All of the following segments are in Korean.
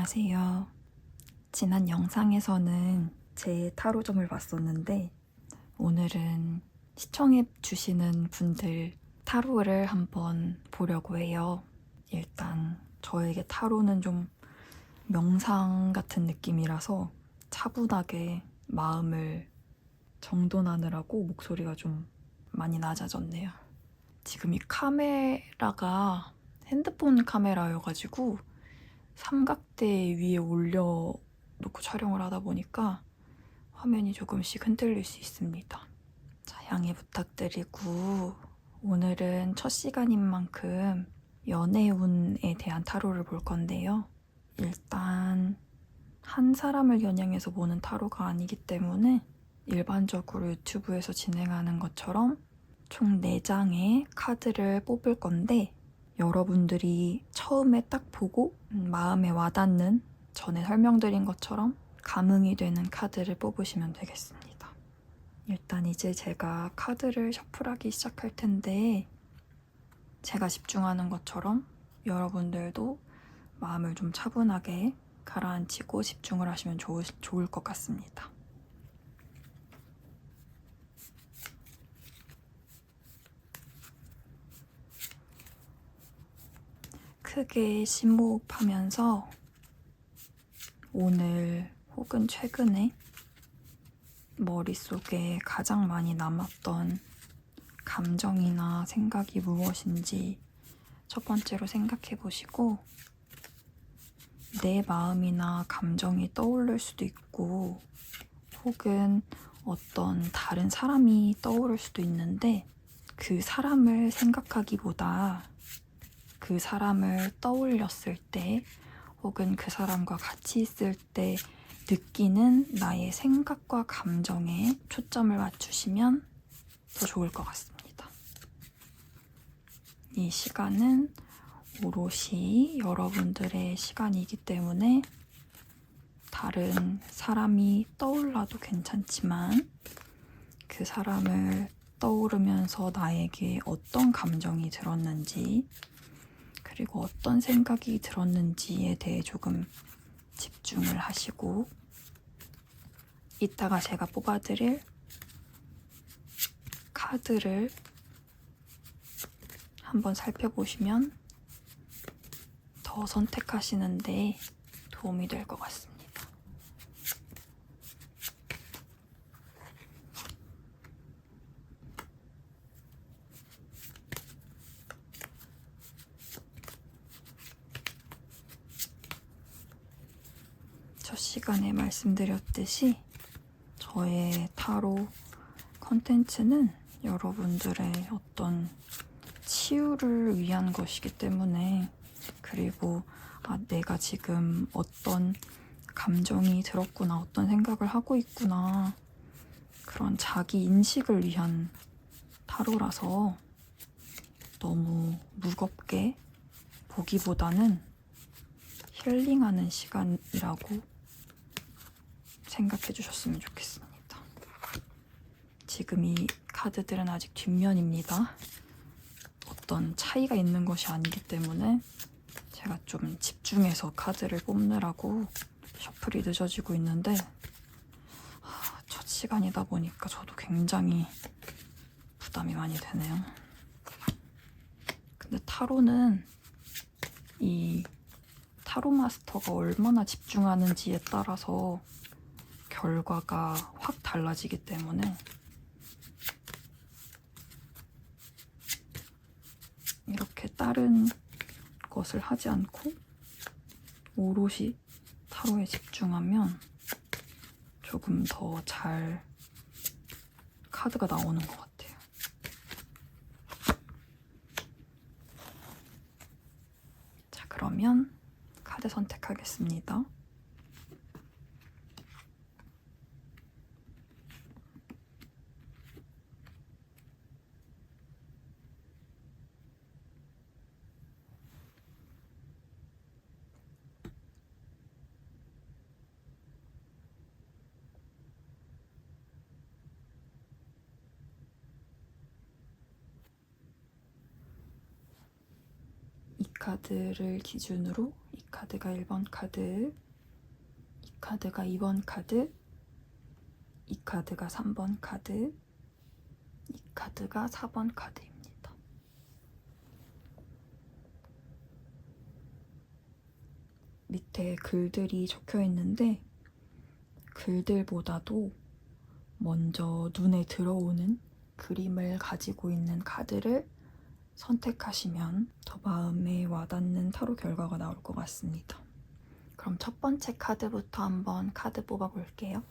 안녕하세요. 지난 영상에서는 제 타로점을 봤었는데 오늘은 시청해 주시는 분들 타로를 한번 보려고 해요. 일단 저에게 타로는 좀 명상 같은 느낌이라서 차분하게 마음을 정돈하느라고 목소리가 좀 많이 낮아졌네요. 지금 이 카메라가 핸드폰 카메라여가지고 삼각대 위에 올려놓고 촬영을 하다 보니까 화면이 조금씩 흔들릴 수 있습니다. 자, 양해 부탁드리고 오늘은 첫 시간인 만큼 연애운에 대한 타로를 볼 건데요. 일단 한 사람을 겨냥해서 보는 타로가 아니기 때문에 일반적으로 유튜브에서 진행하는 것처럼 총 4장의 카드를 뽑을 건데 여러분들이 처음에 딱 보고 마음에 와닿는 전에 설명드린 것처럼 감흥이 되는 카드를 뽑으시면 되겠습니다. 일단 이제 제가 카드를 셔플하기 시작할 텐데 제가 집중하는 것처럼 여러분들도 마음을 좀 차분하게 가라앉히고 집중을 하시면 좋을 것 같습니다. 크게 심호흡하면서 오늘 혹은 최근에 머릿속에 가장 많이 남았던 감정이나 생각이 무엇인지 첫 번째로 생각해 보시고 내 마음이나 감정이 떠오를 수도 있고 혹은 어떤 다른 사람이 떠오를 수도 있는데 그 사람을 생각하기보다 그 사람을 떠올렸을 때 혹은 그 사람과 같이 있을 때 느끼는 나의 생각과 감정에 초점을 맞추시면 더 좋을 것 같습니다. 이 시간은 오롯이 여러분들의 시간이기 때문에 다른 사람이 떠올라도 괜찮지만 그 사람을 떠오르면서 나에게 어떤 감정이 들었는지 그리고 어떤 생각이 들었는지에 대해 조금 집중을 하시고 이따가 제가 뽑아드릴 카드를 한번 살펴보시면 더 선택하시는데 도움이 될 것 같습니다. 첫 시간에 말씀드렸듯이 저의 타로 컨텐츠는 여러분들의 어떤 치유를 위한 것이기 때문에 그리고 내가 지금 어떤 감정이 들었구나, 어떤 생각을 하고 있구나 그런 자기 인식을 위한 타로라서 너무 무겁게 보기보다는 힐링하는 시간이라고 생각해 주셨으면 좋겠습니다. 지금 이 카드들은 아직 뒷면입니다. 어떤 차이가 있는 것이 아니기 때문에 제가 좀 집중해서 카드를 뽑느라고 셔플이 늦어지고 있는데 첫 시간이다 보니까 저도 굉장히 부담이 많이 되네요. 근데 타로는 이 타로 마스터가 얼마나 집중하는지에 따라서 결과가 확 달라지기 때문에 이렇게 다른 것을 하지 않고 오롯이 타로에 집중하면 조금 더 잘 카드가 나오는 것 같아요. 자, 그러면 카드 선택하겠습니다. 카드를 기준으로 이 카드가 1번 카드, 이 카드가 2번 카드, 이 카드가 3번 카드, 이 카드가 4번 카드입니다. 밑에 글들이 적혀 있는데 글들보다도 먼저 눈에 들어오는 그림을 가지고 있는 카드를 선택하시면 더 마음에 와닿는 타로 결과가 나올 것 같습니다. 그럼 첫 번째 카드부터 한번 카드 뽑아볼게요.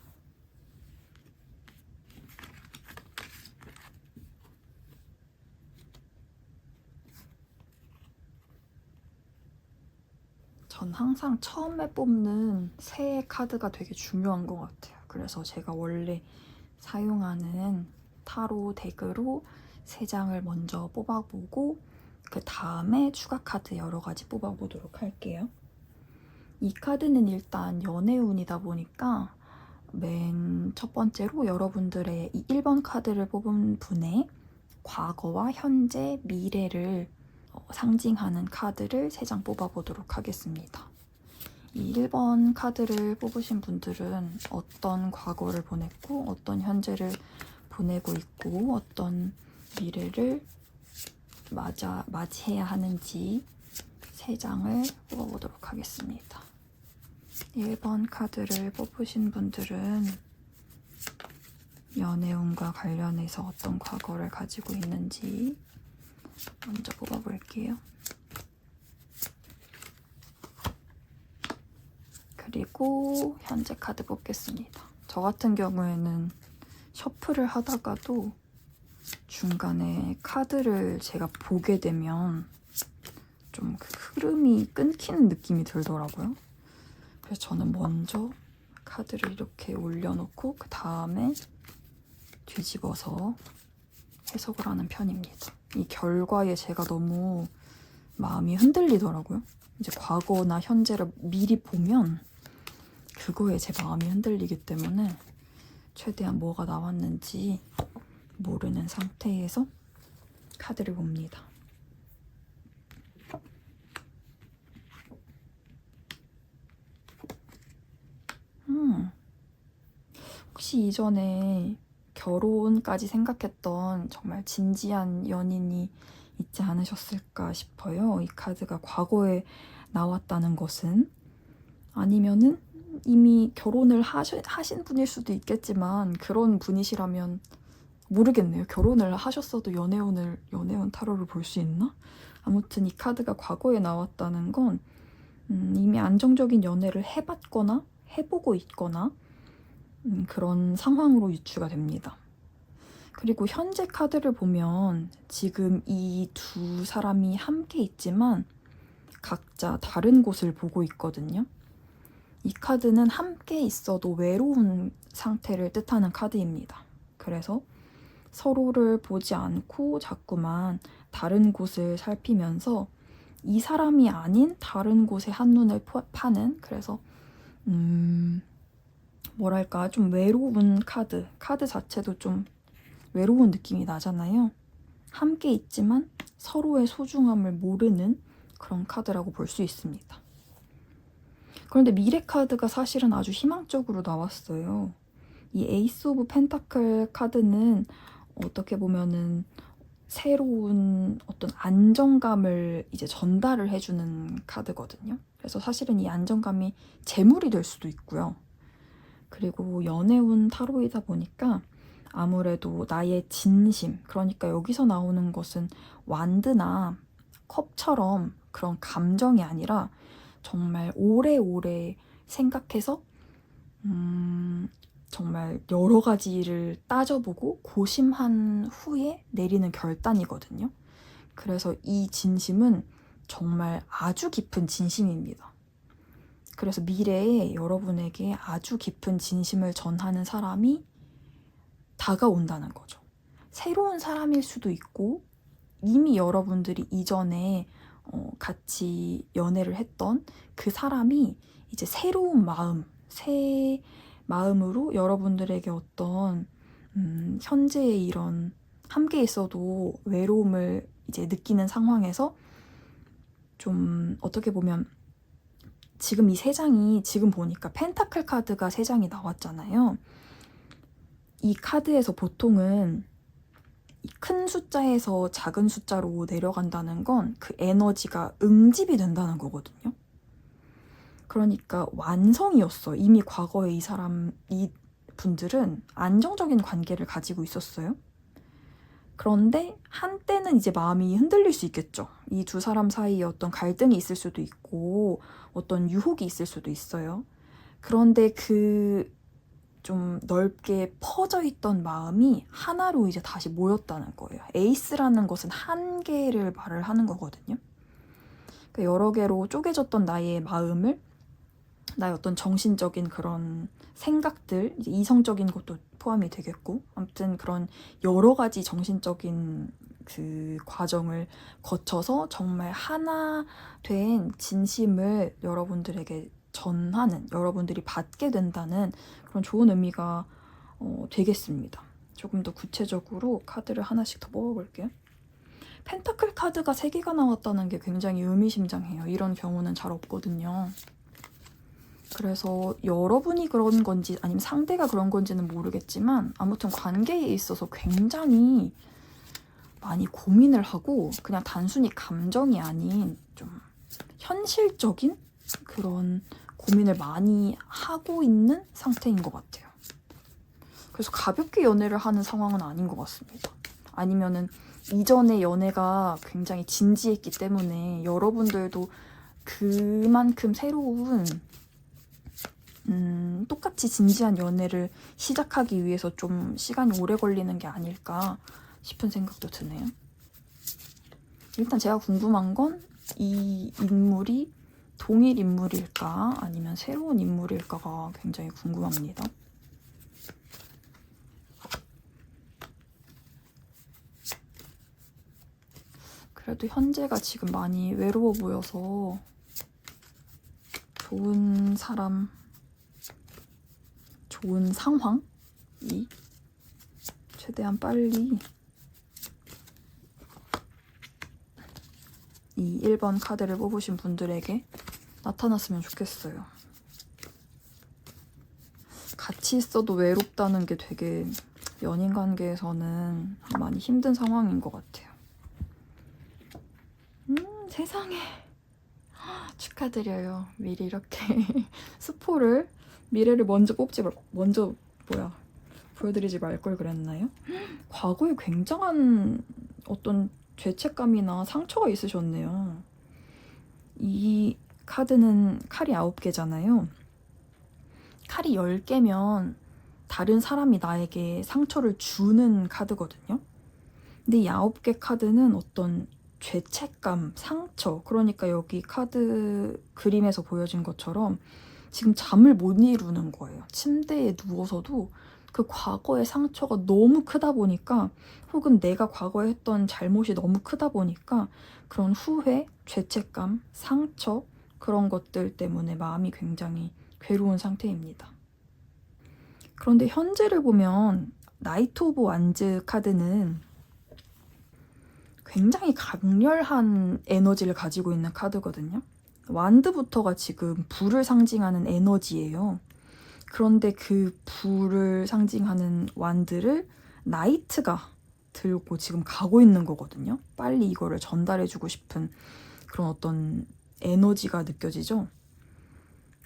전 항상 처음에 뽑는 새해 카드가 되게 중요한 것 같아요. 그래서 제가 원래 사용하는 타로 덱으로 3장을 먼저 뽑아보고 그 다음에 추가 카드 여러 가지 뽑아보도록 할게요. 이 카드는 일단 연애운이다 보니까 맨 첫 번째로 여러분들의 이 1번 카드를 뽑은 분의 과거와 현재, 미래를 상징하는 카드를 3장 뽑아보도록 하겠습니다. 이 1번 카드를 뽑으신 분들은 어떤 과거를 보냈고 어떤 현재를 보내고 있고 어떤 미래를 맞이해야 하는지 3장을 뽑아보도록 하겠습니다. 1번 카드를 뽑으신 분들은 연애운과 관련해서 어떤 과거를 가지고 있는지 먼저 뽑아볼게요. 그리고 현재 카드 뽑겠습니다. 저 같은 경우에는 셔플을 하다가도 중간에 카드를 제가 보게 되면 좀 그 흐름이 끊기는 느낌이 들더라고요. 그래서 저는 먼저 카드를 이렇게 올려놓고 그 다음에 뒤집어서 해석을 하는 편입니다. 이 결과에 제가 너무 마음이 흔들리더라고요. 이제 과거나 현재를 미리 보면 그거에 제 마음이 흔들리기 때문에 최대한 뭐가 나왔는지 모르는 상태에서 카드를 봅니다. 혹시 이전에 결혼까지 생각했던 정말 진지한 연인이 있지 않으셨을까 싶어요. 이 카드가 과거에 나왔다는 것은 아니면은 이미 결혼을 하신 분일 수도 있겠지만 그런 분이시라면 모르겠네요. 결혼을 하셨어도 연애운 타로를 볼 수 있나? 아무튼 이 카드가 과거에 나왔다는 건 이미 안정적인 연애를 해봤거나 해보고 있거나 그런 상황으로 유추가 됩니다. 그리고 현재 카드를 보면 지금 이 두 사람이 함께 있지만 각자 다른 곳을 보고 있거든요. 이 카드는 함께 있어도 외로운 상태를 뜻하는 카드입니다. 그래서 서로를 보지 않고 자꾸만 다른 곳을 살피면서 이 사람이 아닌 다른 곳에 한눈을 파는, 그래서 뭐랄까 좀 외로운 카드 자체도 좀 외로운 느낌이 나잖아요. 함께 있지만 서로의 소중함을 모르는 그런 카드라고 볼 수 있습니다. 그런데 미래 카드가 사실은 아주 희망적으로 나왔어요. 이 에이스 오브 펜타클 카드는 어떻게 보면은 새로운 어떤 안정감을 이제 전달을 해주는 카드거든요. 그래서 사실은 이 안정감이 재물이 될 수도 있고요. 그리고 연애운 타로이다 보니까 아무래도 나의 진심, 그러니까 여기서 나오는 것은 완드나 컵처럼 그런 감정이 아니라 정말 오래오래 생각해서 정말 여러 가지를 따져보고 고심한 후에 내리는 결단이거든요. 그래서 이 진심은 정말 아주 깊은 진심입니다. 그래서 미래에 여러분에게 아주 깊은 진심을 전하는 사람이 다가온다는 거죠. 새로운 사람일 수도 있고 이미 여러분들이 이전에 같이 연애를 했던 그 사람이 이제 새로운 마음, 새 마음으로 여러분들에게 어떤 현재의 이런 함께 있어도 외로움을 이제 느끼는 상황에서 좀 어떻게 보면 지금 이 3장이 지금 보니까 펜타클 카드가 3장이 나왔잖아요. 이 카드에서 보통은 큰 숫자에서 작은 숫자로 내려간다는 건 그 에너지가 응집이 된다는 거거든요. 그러니까 완성이었어. 이미 과거에 이 분들은 안정적인 관계를 가지고 있었어요. 그런데 한때는 이제 마음이 흔들릴 수 있겠죠. 이 두 사람 사이에 어떤 갈등이 있을 수도 있고 어떤 유혹이 있을 수도 있어요. 그런데 그 좀 넓게 퍼져 있던 마음이 하나로 이제 다시 모였다는 거예요. 에이스라는 것은 한 개를 말을 하는 거거든요. 그러니까 여러 개로 쪼개졌던 나의 마음을 나의 어떤 정신적인 그런 생각들, 이제 이성적인 것도 포함이 되겠고, 아무튼 그런 여러 가지 정신적인 그 과정을 거쳐서 정말 하나 된 진심을 여러분들에게 전하는, 여러분들이 받게 된다는 그런 좋은 의미가 되겠습니다. 조금 더 구체적으로 카드를 하나씩 더 뽑아볼게요. 펜타클 카드가 3개가 나왔다는 게 굉장히 의미심장해요. 이런 경우는 잘 없거든요. 그래서 여러분이 그런 건지 아니면 상대가 그런 건지는 모르겠지만 아무튼 관계에 있어서 굉장히 많이 고민을 하고 그냥 단순히 감정이 아닌 좀 현실적인 그런 고민을 많이 하고 있는 상태인 것 같아요. 그래서 가볍게 연애를 하는 상황은 아닌 것 같습니다. 아니면은 이전의 연애가 굉장히 진지했기 때문에 여러분들도 그만큼 새로운 똑같이 진지한 연애를 시작하기 위해서 좀 시간이 오래 걸리는 게 아닐까 싶은 생각도 드네요. 일단 제가 궁금한 건 이 인물이 동일 인물일까 아니면 새로운 인물일까가 굉장히 궁금합니다. 그래도 현재가 지금 많이 외로워 보여서 좋은 사람, 좋은 상황이 최대한 빨리 이 1번 카드를 뽑으신 분들에게 나타났으면 좋겠어요. 같이 있어도 외롭다는 게 되게 연인 관계에서는 많이 힘든 상황인 것 같아요. 세상에. 축하드려요. 미리 이렇게 스포를 미래를 먼저 보여드리지 말 걸 그랬나요? 과거에 굉장한 어떤 죄책감이나 상처가 있으셨네요. 이 카드는 칼이 9개잖아요. 칼이 10개면 다른 사람이 나에게 상처를 주는 카드거든요. 근데 이 9개 카드는 어떤 죄책감, 상처, 그러니까 여기 카드 그림에서 보여진 것처럼 지금 잠을 못 이루는 거예요. 침대에 누워서도 그 과거의 상처가 너무 크다 보니까 혹은 내가 과거에 했던 잘못이 너무 크다 보니까 그런 후회, 죄책감, 상처 그런 것들 때문에 마음이 굉장히 괴로운 상태입니다. 그런데 현재를 보면 나이트 오브 완즈 카드는 굉장히 강렬한 에너지를 가지고 있는 카드거든요. 완드부터가 지금 불을 상징하는 에너지예요. 그런데 그 불을 상징하는 완드를 나이트가 들고 지금 가고 있는 거거든요. 빨리 이거를 전달해주고 싶은 그런 어떤 에너지가 느껴지죠.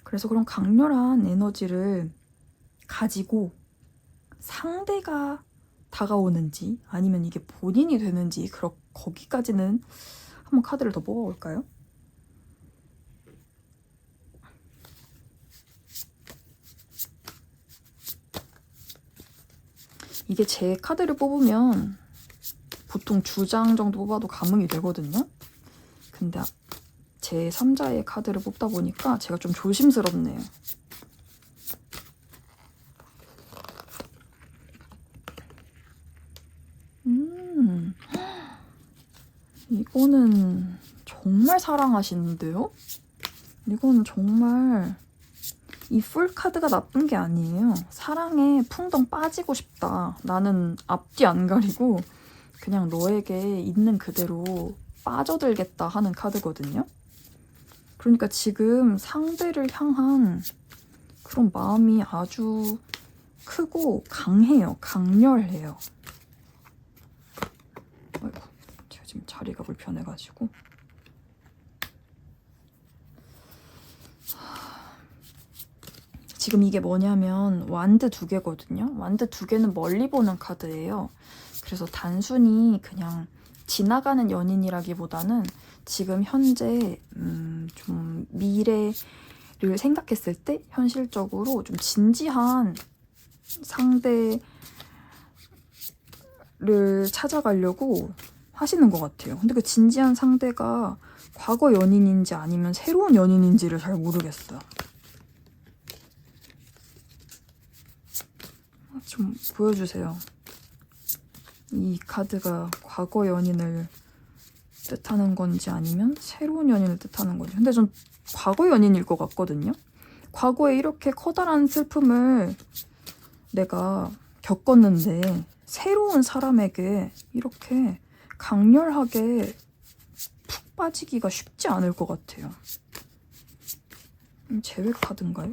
그래서 그런 강렬한 에너지를 가지고 상대가 다가오는지 아니면 이게 본인이 되는지 거기까지는 한번 카드를 더 뽑아볼까요? 이게 제 카드를 뽑으면 보통 2장 정도 뽑아도 감흥이 되거든요. 근데 제 3자의 카드를 뽑다 보니까 제가 좀 조심스럽네요. 이거는 정말 사랑하시는데요? 이거는 정말 이 풀 카드가 나쁜 게 아니에요. 사랑에 풍덩 빠지고 싶다. 나는 앞뒤 안 가리고 그냥 너에게 있는 그대로 빠져들겠다 하는 카드거든요. 그러니까 지금 상대를 향한 그런 마음이 아주 크고 강해요. 강렬해요. 아이고, 제가 지금 자리가 불편해가지고. 지금 이게 뭐냐면 완드 2개거든요. 완드 2개는 멀리 보는 카드예요. 그래서 단순히 그냥 지나가는 연인이라기보다는 지금 현재 좀 미래를 생각했을 때 현실적으로 좀 진지한 상대를 찾아가려고 하시는 것 같아요. 근데 그 진지한 상대가 과거 연인인지 아니면 새로운 연인인지를 잘 모르겠어요. 좀 보여주세요. 이 카드가 과거 연인을 뜻하는 건지 아니면 새로운 연인을 뜻하는 건지. 근데 전 과거 연인일 것 같거든요. 과거에 이렇게 커다란 슬픔을 내가 겪었는데 새로운 사람에게 이렇게 강렬하게 푹 빠지기가 쉽지 않을 것 같아요. 제외 카드인가요?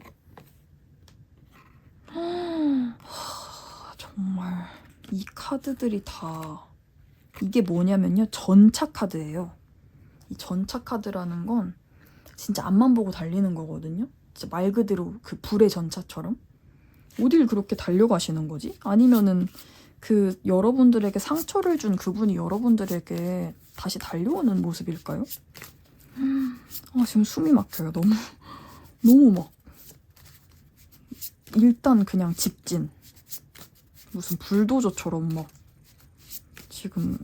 정말 이 카드들이 다 이게 뭐냐면요, 전차 카드예요. 이 전차 카드라는 건 진짜 앞만 보고 달리는 거거든요. 진짜 말 그대로 그 불의 전차처럼. 어딜 그렇게 달려가시는 거지? 아니면은 그 여러분들에게 상처를 준 그분이 여러분들에게 다시 달려오는 모습일까요? 지금 숨이 막혀요. 너무 막 일단 그냥 직진. 무슨 불도저처럼 막 지금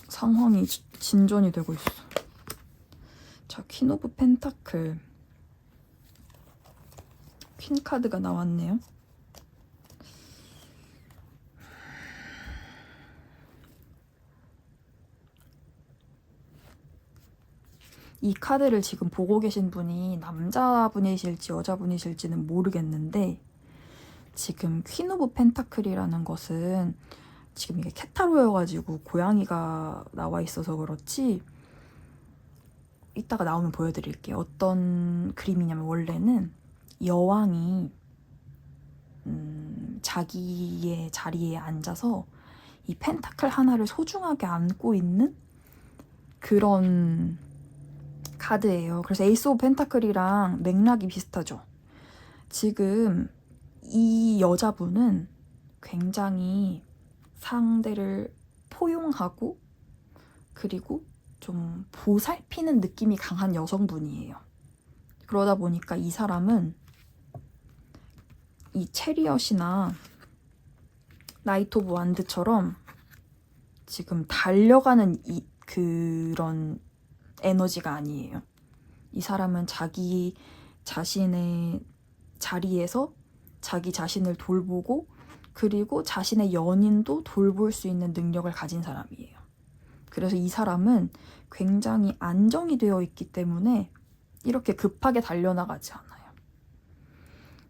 상황이 진전이 되고 있어. 자, 퀸 오브 펜타클. 퀸 카드가 나왔네요. 이 카드를 지금 보고 계신 분이 남자분이실지 여자분이실지는 모르겠는데 지금 퀸 오브 펜타클이라는 것은 지금 이게 캣타로여가지고 고양이가 나와 있어서 그렇지 이따가 나오면 보여드릴게요. 어떤 그림이냐면 원래는 여왕이 자기의 자리에 앉아서 이 펜타클 하나를 소중하게 안고 있는 그런 카드예요. 그래서 에이스 오브 펜타클이랑 맥락이 비슷하죠. 지금 이 여자분은 굉장히 상대를 포용하고 그리고 좀 보살피는 느낌이 강한 여성분이에요. 그러다 보니까 이 사람은 이 체리엇이나 나이트 오브 완드처럼 지금 달려가는 그런 에너지가 아니에요. 이 사람은 자기 자신의 자리에서 자기 자신을 돌보고 그리고 자신의 연인도 돌볼 수 있는 능력을 가진 사람이에요. 그래서 이 사람은 굉장히 안정이 되어 있기 때문에 이렇게 급하게 달려나가지 않아요.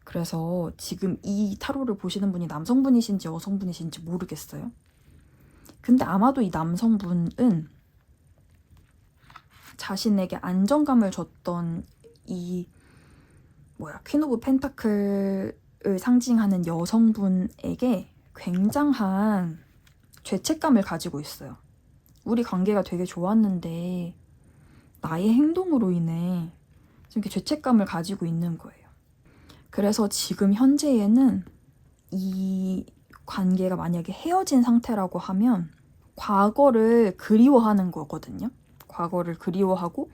그래서 지금 이 타로를 보시는 분이 남성분이신지 여성분이신지 모르겠어요. 근데 아마도 이 남성분은 자신에게 안정감을 줬던 이 퀸 오브 펜타클을 상징하는 여성분에게 굉장한 죄책감을 가지고 있어요. 우리 관계가 되게 좋았는데 나의 행동으로 인해 이렇게 죄책감을 가지고 있는 거예요. 그래서 지금 현재에는 이 관계가 만약에 헤어진 상태라고 하면 과거를 그리워하는 거거든요. 과거를 그리워하고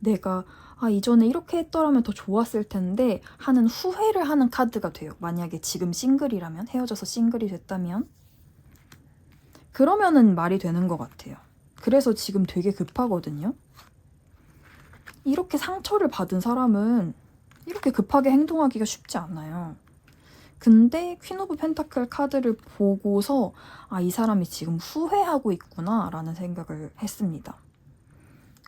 내가 이전에 이렇게 했더라면 더 좋았을 텐데 하는 후회를 하는 카드가 돼요. 만약에 지금 싱글이라면, 헤어져서 싱글이 됐다면 그러면은 말이 되는 것 같아요. 그래서 지금 되게 급하거든요. 이렇게 상처를 받은 사람은 이렇게 급하게 행동하기가 쉽지 않아요. 근데 퀸 오브 펜타클 카드를 보고서 이 사람이 지금 후회하고 있구나 라는 생각을 했습니다.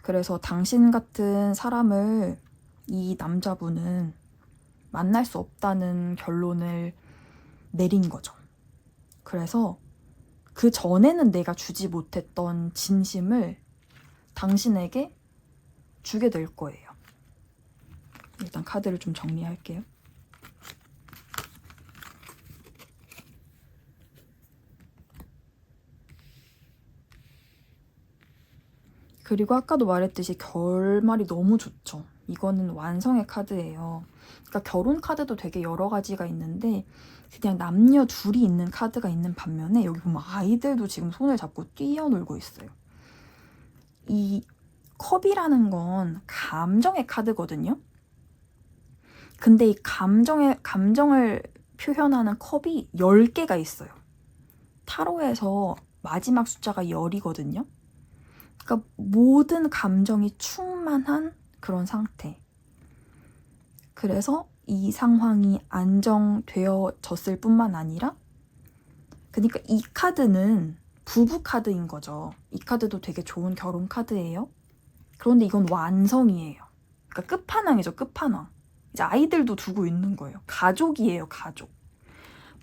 그래서 당신 같은 사람을 이 남자분은 만날 수 없다는 결론을 내린 거죠. 그래서 그 전에는 내가 주지 못했던 진심을 당신에게 주게 될 거예요. 일단 카드를 좀 정리할게요. 그리고 아까도 말했듯이 결말이 너무 좋죠. 이거는 완성의 카드예요. 그러니까 결혼 카드도 되게 여러 가지가 있는데 그냥 남녀 둘이 있는 카드가 있는 반면에 여기 보면 아이들도 지금 손을 잡고 뛰어놀고 있어요. 이 컵이라는 건 감정의 카드거든요. 근데 이 감정을 표현하는 컵이 10개가 있어요. 타로에서 마지막 숫자가 10이거든요. 그러니까 모든 감정이 충만한 그런 상태. 그래서 이 상황이 안정되어졌을 뿐만 아니라 그러니까 이 카드는 부부 카드인 거죠. 이 카드도 되게 좋은 결혼 카드예요. 그런데 이건 완성이에요. 그러니까 끝판왕이죠. 끝판왕. 이제 아이들도 두고 있는 거예요. 가족이에요. 가족.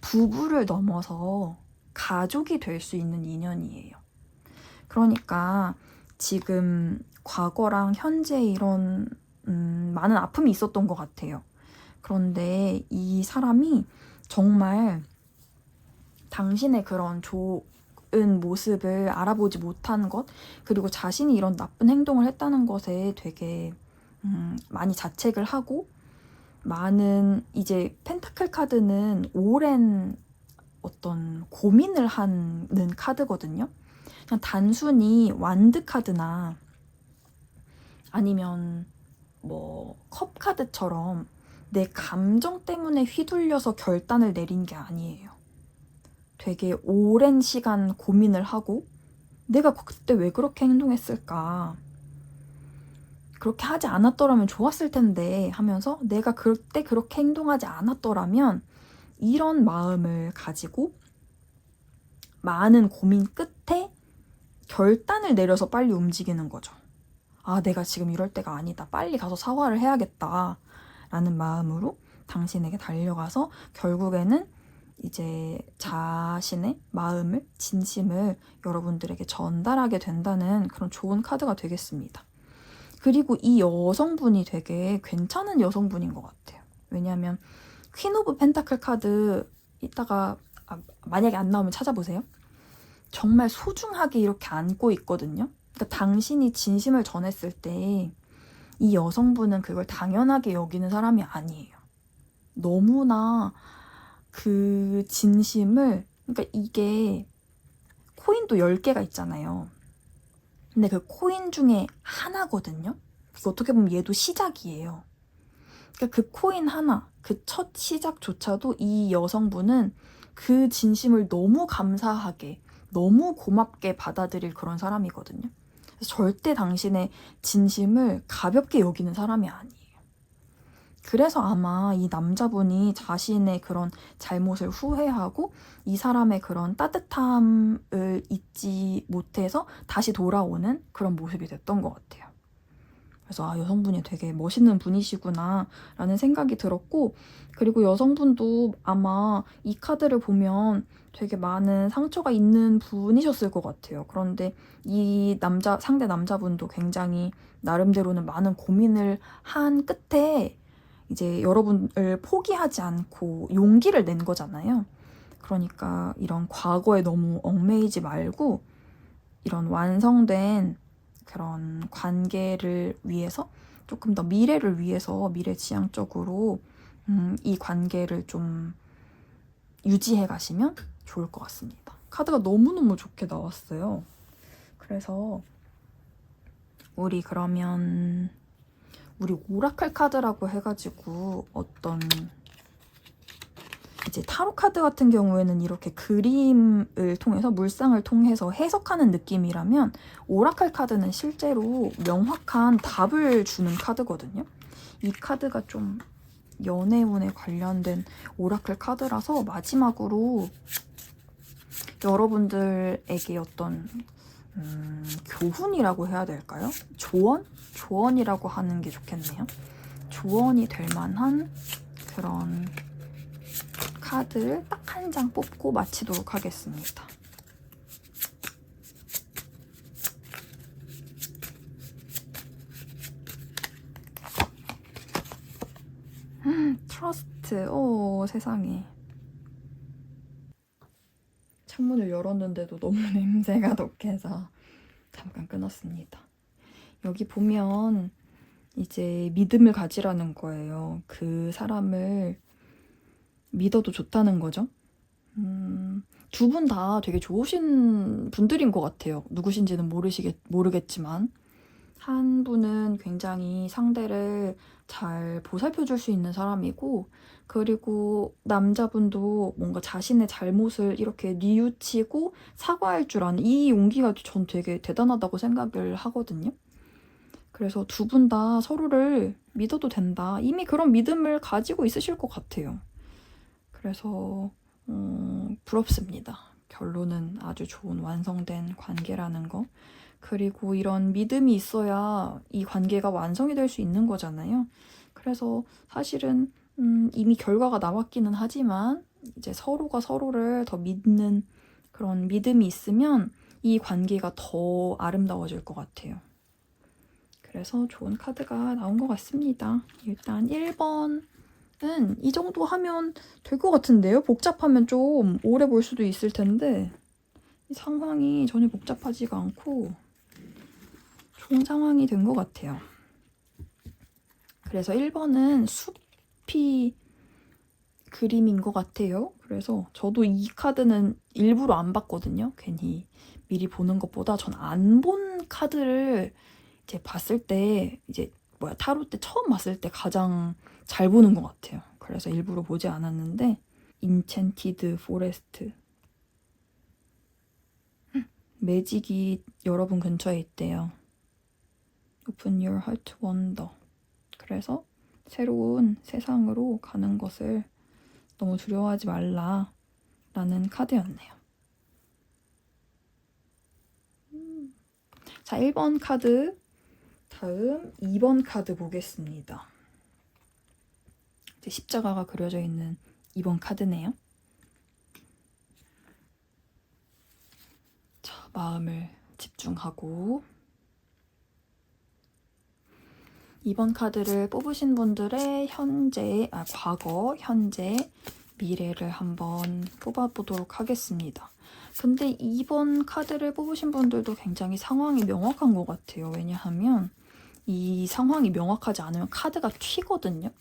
부부를 넘어서 가족이 될 수 있는 인연이에요. 그러니까 지금 과거랑 현재 이런 많은 아픔이 있었던 것 같아요. 그런데 이 사람이 정말 당신의 그런 좋은 모습을 알아보지 못한 것, 그리고 자신이 이런 나쁜 행동을 했다는 것에 되게 많이 자책을 하고, 많은 이제 펜타클 카드는 오랜 어떤 고민을 하는 카드거든요. 그냥 단순히 완드 카드나 아니면 뭐 컵 카드처럼 내 감정 때문에 휘둘려서 결단을 내린 게 아니에요. 되게 오랜 시간 고민을 하고 내가 그때 왜 그렇게 행동했을까? 그렇게 하지 않았더라면 좋았을 텐데 하면서 내가 그때 그렇게 행동하지 않았더라면 이런 마음을 가지고 많은 고민 끝에 결단을 내려서 빨리 움직이는 거죠. 아, 내가 지금 이럴 때가 아니다. 빨리 가서 사과를 해야겠다. 라는 마음으로 당신에게 달려가서 결국에는 이제 자신의 마음을, 진심을 여러분들에게 전달하게 된다는 그런 좋은 카드가 되겠습니다. 그리고 이 여성분이 되게 괜찮은 여성분인 것 같아요. 왜냐하면 퀸 오브 펜타클 카드 이따가 만약에 안 나오면 찾아보세요. 정말 소중하게 이렇게 안고 있거든요. 그러니까 당신이 진심을 전했을 때 이 여성분은 그걸 당연하게 여기는 사람이 아니에요. 너무나 그 진심을, 그러니까 이게 코인도 10개가 있잖아요. 근데 그 코인 중에 하나거든요. 어떻게 보면 얘도 시작이에요. 그러니까 그 코인 하나, 그 첫 시작조차도 이 여성분은 그 진심을 너무 감사하게, 너무 고맙게 받아들일 그런 사람이거든요. 그래서 절대 당신의 진심을 가볍게 여기는 사람이 아니에요. 그래서 아마 이 남자분이 자신의 그런 잘못을 후회하고 이 사람의 그런 따뜻함을 잊지 못해서 다시 돌아오는 그런 모습이 됐던 것 같아요. 그래서 아, 여성분이 되게 멋있는 분이시구나 라는 생각이 들었고, 그리고 여성분도 아마 이 카드를 보면 되게 많은 상처가 있는 분이셨을 것 같아요. 그런데 이 상대 남자분도 굉장히 나름대로는 많은 고민을 한 끝에 이제 여러분을 포기하지 않고 용기를 낸 거잖아요. 그러니까 이런 과거에 너무 얽매이지 말고 이런 완성된 그런 관계를 위해서 조금 더 미래를 위해서 미래지향적으로 이 관계를 좀 유지해 가시면 좋을 것 같습니다. 카드가 너무너무 좋게 나왔어요. 그래서 그러면 우리 오라클 카드라고 해가지고 어떤 이제 타로 카드 같은 경우에는 이렇게 그림을 통해서 물상을 통해서 해석하는 느낌이라면 오라클 카드는 실제로 명확한 답을 주는 카드거든요. 이 카드가 좀 연애운에 관련된 오라클 카드라서 마지막으로 여러분들에게 어떤 교훈이라고 해야 될까요? 조언이라고 하는 게 좋겠네요. 조언이 될 만한 그런 카드를 딱 한 장 뽑고 마치도록 하겠습니다. 트러스트. 세상에. 창문을 열었는데도 너무 냄새가 독해서 잠깐 끊었습니다. 여기 보면 이제 믿음을 가지라는 거예요. 그 사람을 믿어도 좋다는 거죠. 두 분 다 되게 좋으신 분들인 것 같아요. 누구신지는 모르겠지만 한 분은 굉장히 상대를 잘 보살펴줄 수 있는 사람이고, 그리고 남자분도 뭔가 자신의 잘못을 이렇게 뉘우치고 사과할 줄 아는 이 용기가 전 되게 대단하다고 생각을 하거든요. 그래서 두 분 다 서로를 믿어도 된다. 이미 그런 믿음을 가지고 있으실 것 같아요. 그래서 부럽습니다. 결론은 아주 좋은 완성된 관계라는 거. 그리고 이런 믿음이 있어야 이 관계가 완성이 될 수 있는 거잖아요. 그래서 사실은 이미 결과가 나왔기는 하지만 이제 서로가 서로를 더 믿는 그런 믿음이 있으면 이 관계가 더 아름다워질 것 같아요. 그래서 좋은 카드가 나온 것 같습니다. 일단 1번은 이 정도 하면 될 것 같은데요? 복잡하면 좀 오래 볼 수도 있을 텐데 이 상황이 전혀 복잡하지가 않고 좋은 상황이 된 것 같아요. 그래서 1번은 숲이 그림인 것 같아요. 그래서 저도 이 카드는 일부러 안 봤거든요. 괜히 미리 보는 것보다 전 안 본 카드를 이제 봤을 때 타로 때 처음 봤을 때 가장 잘 보는 것 같아요. 그래서 일부러 보지 않았는데 인챈티드 포레스트, 매직이 여러분 근처에 있대요. Open your heart to wonder. 그래서 새로운 세상으로 가는 것을 너무 두려워하지 말라라는 카드였네요. 자, 1번 카드. 다음 2번 카드 보겠습니다. 이제 십자가가 그려져 있는 2번 카드네요. 자, 마음을 집중하고 2번 카드를 뽑으신 분들의 과거, 현재, 미래를 한번 뽑아보도록 하겠습니다. 근데 2번 카드를 뽑으신 분들도 굉장히 상황이 명확한 것 같아요. 왜냐하면 이 상황이 명확하지 않으면 카드가 튀거든요.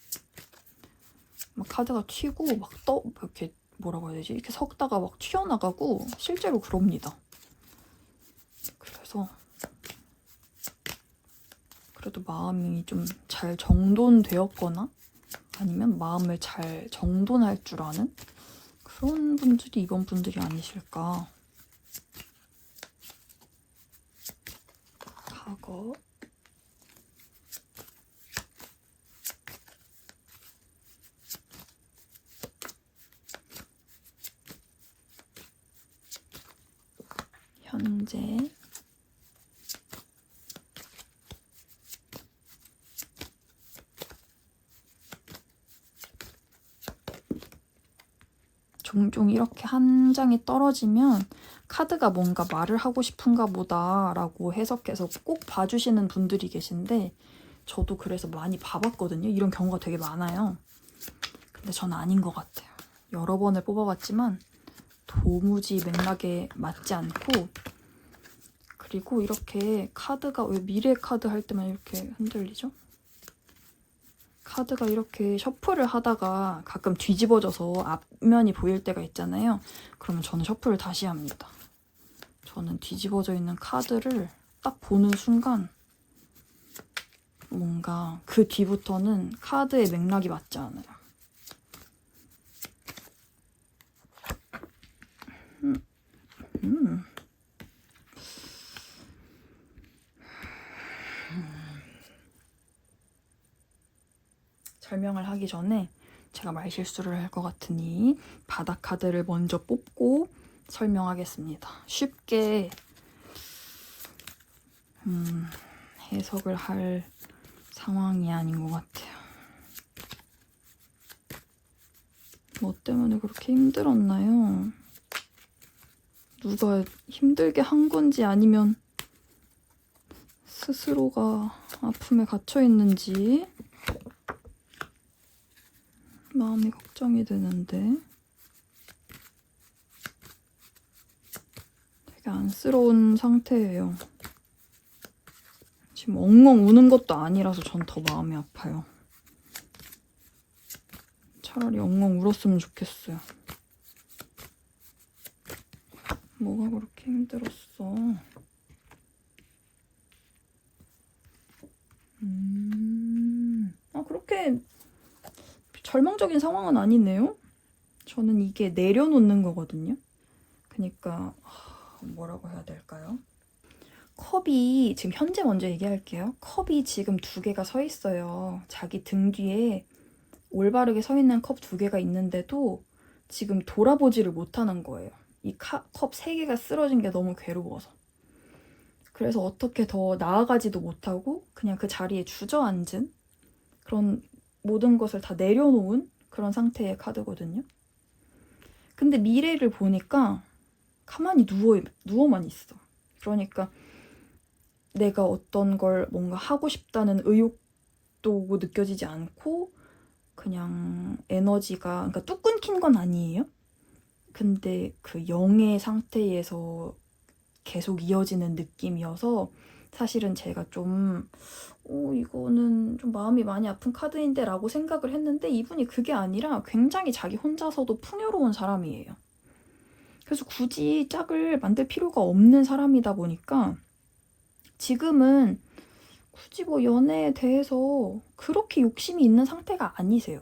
막 카드가 튀고 이렇게 뭐라고 해야 되지? 이렇게 섞다가 막 튀어나가고 실제로 그럽니다. 그래서 그래도 마음이 좀 잘 정돈되었거나 아니면 마음을 잘 정돈할 줄 아는 그런 분들이 이번 분들이 아니실까. 과거, 현재, 종종 이렇게 한 장이 떨어지면 카드가 뭔가 말을 하고 싶은가 보다라고 해석해서 꼭 봐주시는 분들이 계신데 저도 그래서 많이 봐봤거든요. 이런 경우가 되게 많아요. 근데 전 아닌 것 같아요. 여러 번을 뽑아봤지만 도무지 맥락에 맞지 않고, 그리고 이렇게 카드가 왜 미래 카드 할 때만 이렇게 흔들리죠? 카드가 이렇게 셔플을 하다가 가끔 뒤집어져서 앞면이 보일 때가 있잖아요. 그러면 저는 셔플을 다시 합니다. 저는 뒤집어져 있는 카드를 딱 보는 순간 뭔가 그 뒤부터는 카드의 맥락이 맞지 않아요. 설명을 하기 전에 제가 말실수를 할 것 같으니 바닥 카드를 먼저 뽑고 설명하겠습니다. 쉽게 해석을 할 상황이 아닌 것 같아요. 뭐 때문에 그렇게 힘들었나요? 누가 힘들게 한 건지 아니면 스스로가 아픔에 갇혀 있는지. 마음이 걱정이 되는데. 되게 안쓰러운 상태예요. 지금 엉엉 우는 것도 아니라서 전 더 마음이 아파요. 차라리 엉엉 울었으면 좋겠어요. 뭐가 그렇게 힘들었어? 그렇게 절망적인 상황은 아니네요. 저는 이게 내려놓는 거거든요. 그러니까 뭐라고 해야 될까요? 컵이 지금 현재 먼저 얘기할게요. 컵이 지금 2개가 서 있어요. 자기 등 뒤에 올바르게 서 있는 컵 2개가 있는데도 지금 돌아보지를 못하는 거예요. 이 컵 3개가 쓰러진 게 너무 괴로워서. 그래서 어떻게 더 나아가지도 못하고 그냥 그 자리에 주저앉은 그런 모든 것을 다 내려놓은 그런 상태의 카드거든요. 근데 미래를 보니까 가만히 누워만 있어. 그러니까 내가 어떤 걸 뭔가 하고 싶다는 의욕도 느껴지지 않고 그냥 에너지가 그러니까 뚝 끊긴 건 아니에요. 근데 그 0의 상태에서 계속 이어지는 느낌이어서 사실은 제가 좀 이거는 좀 마음이 많이 아픈 카드인데 라고 생각을 했는데 이분이 그게 아니라 굉장히 자기 혼자서도 풍요로운 사람이에요. 그래서 굳이 짝을 만들 필요가 없는 사람이다 보니까 지금은 굳이 뭐 연애에 대해서 그렇게 욕심이 있는 상태가 아니세요.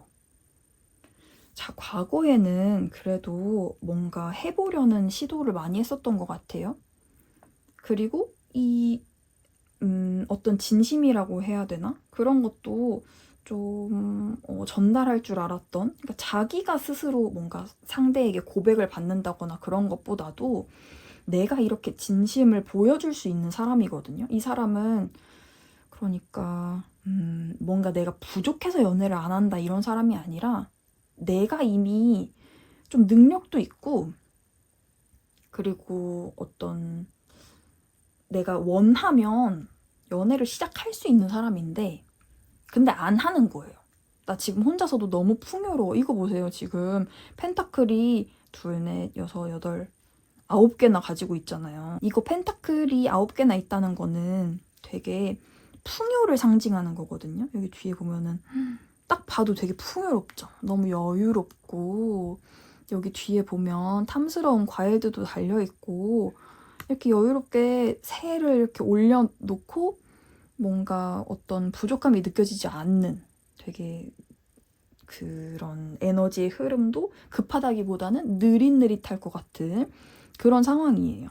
자, 과거에는 그래도 뭔가 해보려는 시도를 많이 했었던 것 같아요. 그리고 이 어떤 진심이라고 해야 되나? 그런 것도 좀 전달할 줄 알았던, 그러니까 자기가 스스로 뭔가 상대에게 고백을 받는다거나 그런 것보다도 내가 이렇게 진심을 보여줄 수 있는 사람이거든요. 이 사람은 그러니까 뭔가 내가 부족해서 연애를 안 한다 이런 사람이 아니라 내가 이미 좀 능력도 있고 그리고 어떤 내가 원하면 연애를 시작할 수 있는 사람인데 근데 안 하는 거예요. 나 지금 혼자서도 너무 풍요로워. 이거 보세요. 지금 펜타클이 2, 4, 6, 8, 9개나 가지고 있잖아요. 이거 펜타클이 9개나 있다는 거는 되게 풍요를 상징하는 거거든요. 여기 뒤에 보면은 딱 봐도 되게 풍요롭죠. 너무 여유롭고 여기 뒤에 보면 탐스러운 과일들도 달려있고 이렇게 여유롭게 새를 이렇게 올려놓고 뭔가 어떤 부족함이 느껴지지 않는 되게 그런 에너지의 흐름도 급하다기보다는 느릿느릿할 것 같은 그런 상황이에요.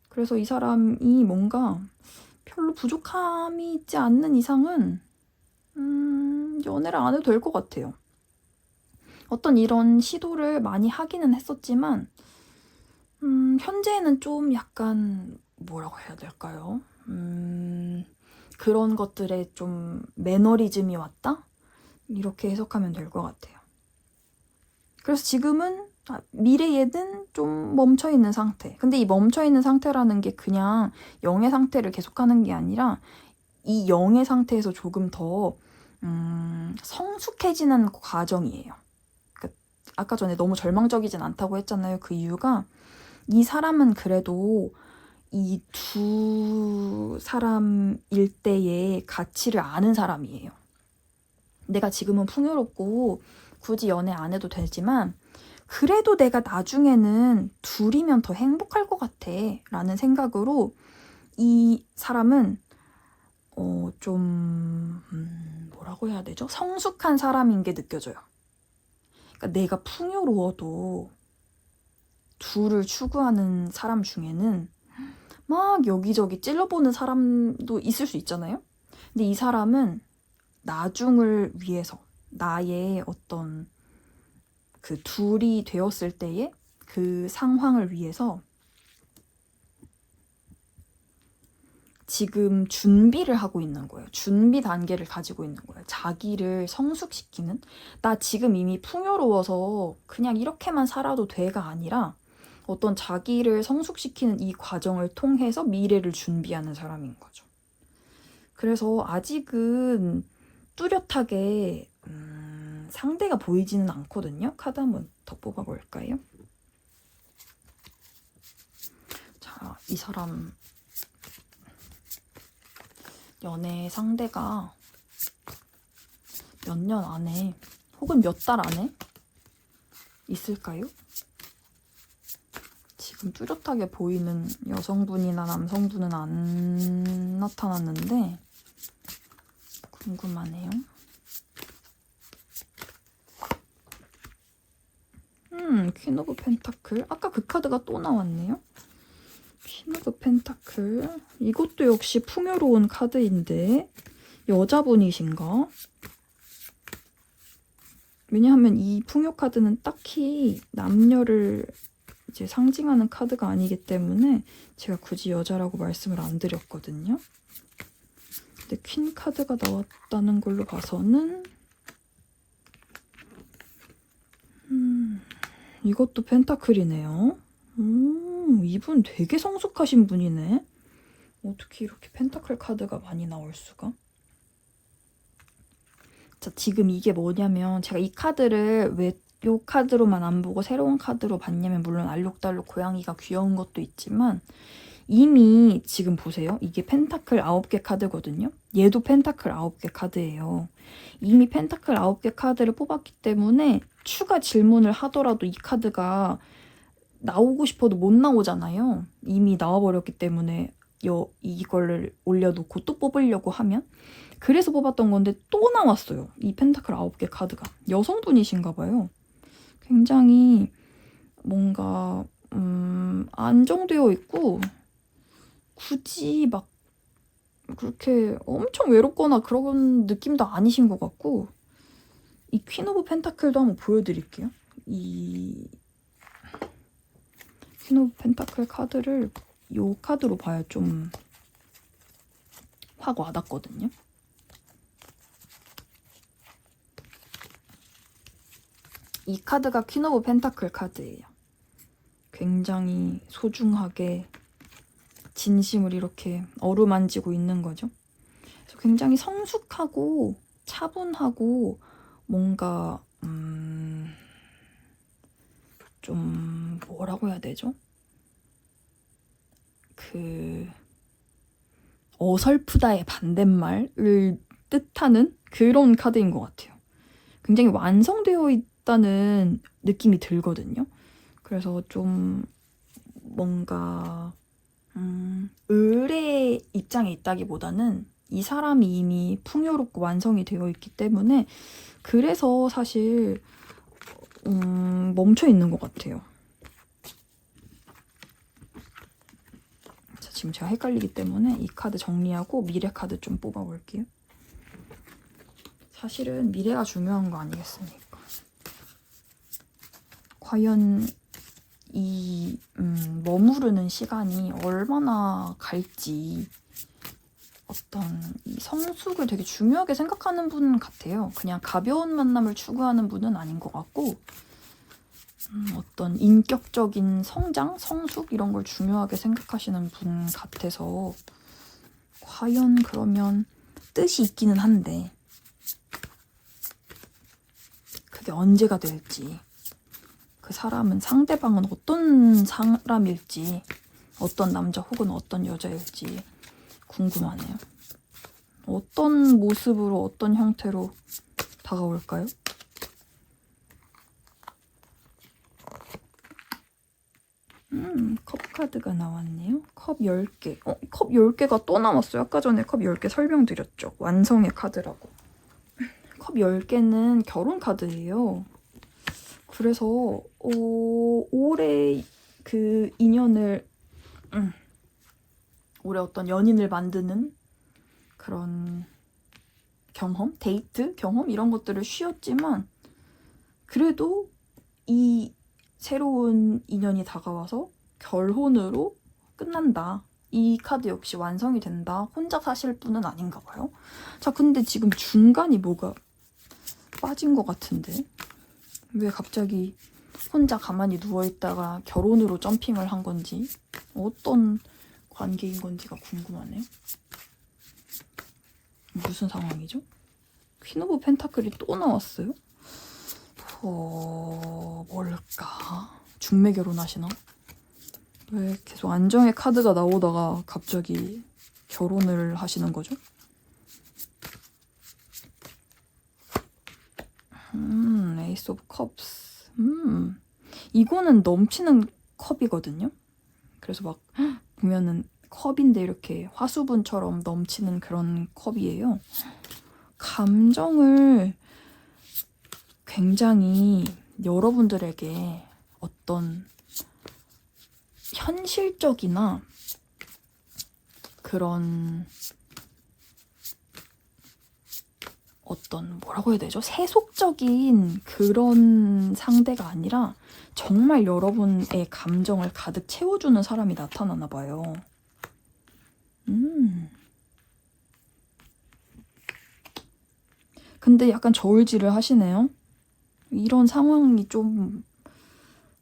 그래서 이 사람이 뭔가 별로 부족함이 있지 않는 이상은 연애를 안 해도 될 것 같아요. 어떤 이런 시도를 많이 하기는 했었지만 현재는 좀 약간 뭐라고 해야 될까요? 그런 것들에 좀 매너리즘이 왔다? 이렇게 해석하면 될 것 같아요. 그래서 지금은 미래에는 좀 멈춰있는 상태. 근데 이 멈춰있는 상태라는 게 그냥 0의 상태를 계속하는 게 아니라 이 0의 상태에서 조금 더 성숙해지는 과정이에요. 그러니까 아까 전에 너무 절망적이진 않다고 했잖아요. 그 이유가 이 사람은 그래도 이 2 사람일 때의 가치를 아는 사람이에요. 내가 지금은 풍요롭고 굳이 연애 안 해도 되지만 그래도 내가 나중에는 둘이면 더 행복할 것 같아 라는 생각으로 이 사람은 좀 뭐라고 해야 되죠? 성숙한 사람인 게 느껴져요. 그러니까 내가 풍요로워도 둘을 추구하는 사람 중에는 막 여기저기 찔러보는 사람도 있을 수 있잖아요. 근데 이 사람은 나중을 위해서 나의 어떤 그 둘이 되었을 때의 그 상황을 위해서 지금 준비를 하고 있는 거예요. 준비 단계를 가지고 있는 거예요. 자기를 성숙시키는. 나 지금 이미 풍요로워서 그냥 이렇게만 살아도 돼가 아니라 어떤 자기를 성숙시키는 이 과정을 통해서 미래를 준비하는 사람인 거죠. 그래서 아직은 뚜렷하게 상대가 보이지는 않거든요. 카드 한번 더 뽑아볼까요? 자, 이 사람 연애 상대가 몇 년 안에 혹은 몇 달 안에 있을까요? 지금 뚜렷하게 보이는 여성분이나 남성분은 안 나타났는데 궁금하네요. 퀸 오브 펜타클. 아까 그 카드가 또 나왔네요. 퀸 오브 펜타클. 이것도 역시 풍요로운 카드인데 여자분이신가? 왜냐하면 이 풍요 카드는 딱히 남녀를 이제 상징하는 카드가 아니기 때문에 제가 굳이 여자라고 말씀을 안 드렸거든요. 근데 퀸 카드가 나왔다는 걸로 봐서는 이것도 펜타클이네요. 이분 되게 성숙하신 분이네. 어떻게 이렇게 펜타클 카드가 많이 나올 수가? 자, 지금 이게 뭐냐면 제가 이 카드를 왜 요 카드로만 안 보고 새로운 카드로 봤냐면 물론 알록달록 고양이가 귀여운 것도 있지만 이미 지금 보세요. 이게 펜타클 9개 카드거든요. 얘도 펜타클 9개 카드예요. 이미 펜타클 9개 카드를 뽑았기 때문에 추가 질문을 하더라도 이 카드가 나오고 싶어도 못 나오잖아요. 이미 나와버렸기 때문에 이걸 올려놓고 또 뽑으려고 하면 그래서 뽑았던 건데 또 나왔어요. 이 펜타클 9개 카드가. 여성분이신가 봐요. 굉장히 뭔가 안정되어 있고 굳이 막 그렇게 엄청 외롭거나 그런 느낌도 아니신 것 같고 이 퀸 오브 펜타클도 한번 보여드릴게요. 이 퀸 오브 펜타클 카드를 요 카드로 봐야 좀 확 와닿거든요. 이 카드가 퀸 오브 펜타클 카드예요. 굉장히 소중하게 진심을 이렇게 어루만지고 있는 거죠. 그래서 굉장히 성숙하고 차분하고 뭔가 좀 뭐라고 해야 되죠? 그 어설프다의 반대말을 뜻하는 그런 카드인 것 같아요. 굉장히 완성되어 있다는 느낌이 들거든요. 그래서 좀 뭔가 을의 입장에 있다기보다는 이 사람이 이미 풍요롭고 완성이 되어 있기 때문에 그래서 사실 멈춰 있는 것 같아요. 자, 지금 제가 헷갈리기 때문에 이 카드 정리하고 미래 카드 좀 뽑아볼게요. 사실은 미래가 중요한 거 아니겠습니까? 과연 이 머무르는 시간이 얼마나 갈지 어떤 이 성숙을 되게 중요하게 생각하는 분 같아요. 그냥 가벼운 만남을 추구하는 분은 아닌 것 같고 어떤 인격적인 성장, 성숙 이런 걸 중요하게 생각하시는 분 같아서 과연 그러면 뜻이 있기는 한데 그게 언제가 될지 그 사람은 상대방은 어떤 사람일지 어떤 남자 혹은 어떤 여자일지 궁금하네요. 어떤 모습으로 어떤 형태로 다가올까요? 컵 카드가 나왔네요. 컵 10개. 컵 10개가 또 나왔어요. 아까 전에 컵 10개 설명드렸죠. 완성의 카드라고. 컵 10개는 결혼 카드예요. 그래서 올해 그 인연을 올해 어떤 연인을 만드는 그런 경험, 데이트 경험 이런 것들을 쉬었지만 그래도 이 새로운 인연이 다가와서 결혼으로 끝난다. 이 카드 역시 완성이 된다. 혼자 사실 분은 아닌가 봐요. 자, 근데 지금 중간이 뭐가 빠진 것 같은데 왜 갑자기 혼자 가만히 누워있다가 결혼으로 점핑을 한 건지 어떤 관계인 건지가 궁금하네요. 무슨 상황이죠? 퀸 오브 펜타클이 또 나왔어요? 뭘까? 중매 결혼하시나? 왜 계속 안정의 카드가 나오다가 갑자기 결혼을 하시는 거죠? 에이스 오브 컵스. 이거는 넘치는 컵이거든요. 그래서 막 보면은 컵인데 이렇게 화수분처럼 넘치는 그런 컵이에요. 감정을 굉장히 여러분들에게 어떤 현실적이나 그런 어떤 뭐라고 해야 되죠? 세속적인 그런 상대가 아니라 정말 여러분의 감정을 가득 채워주는 사람이 나타나나 봐요. 근데 약간 저울질을 하시네요. 이런 상황이 좀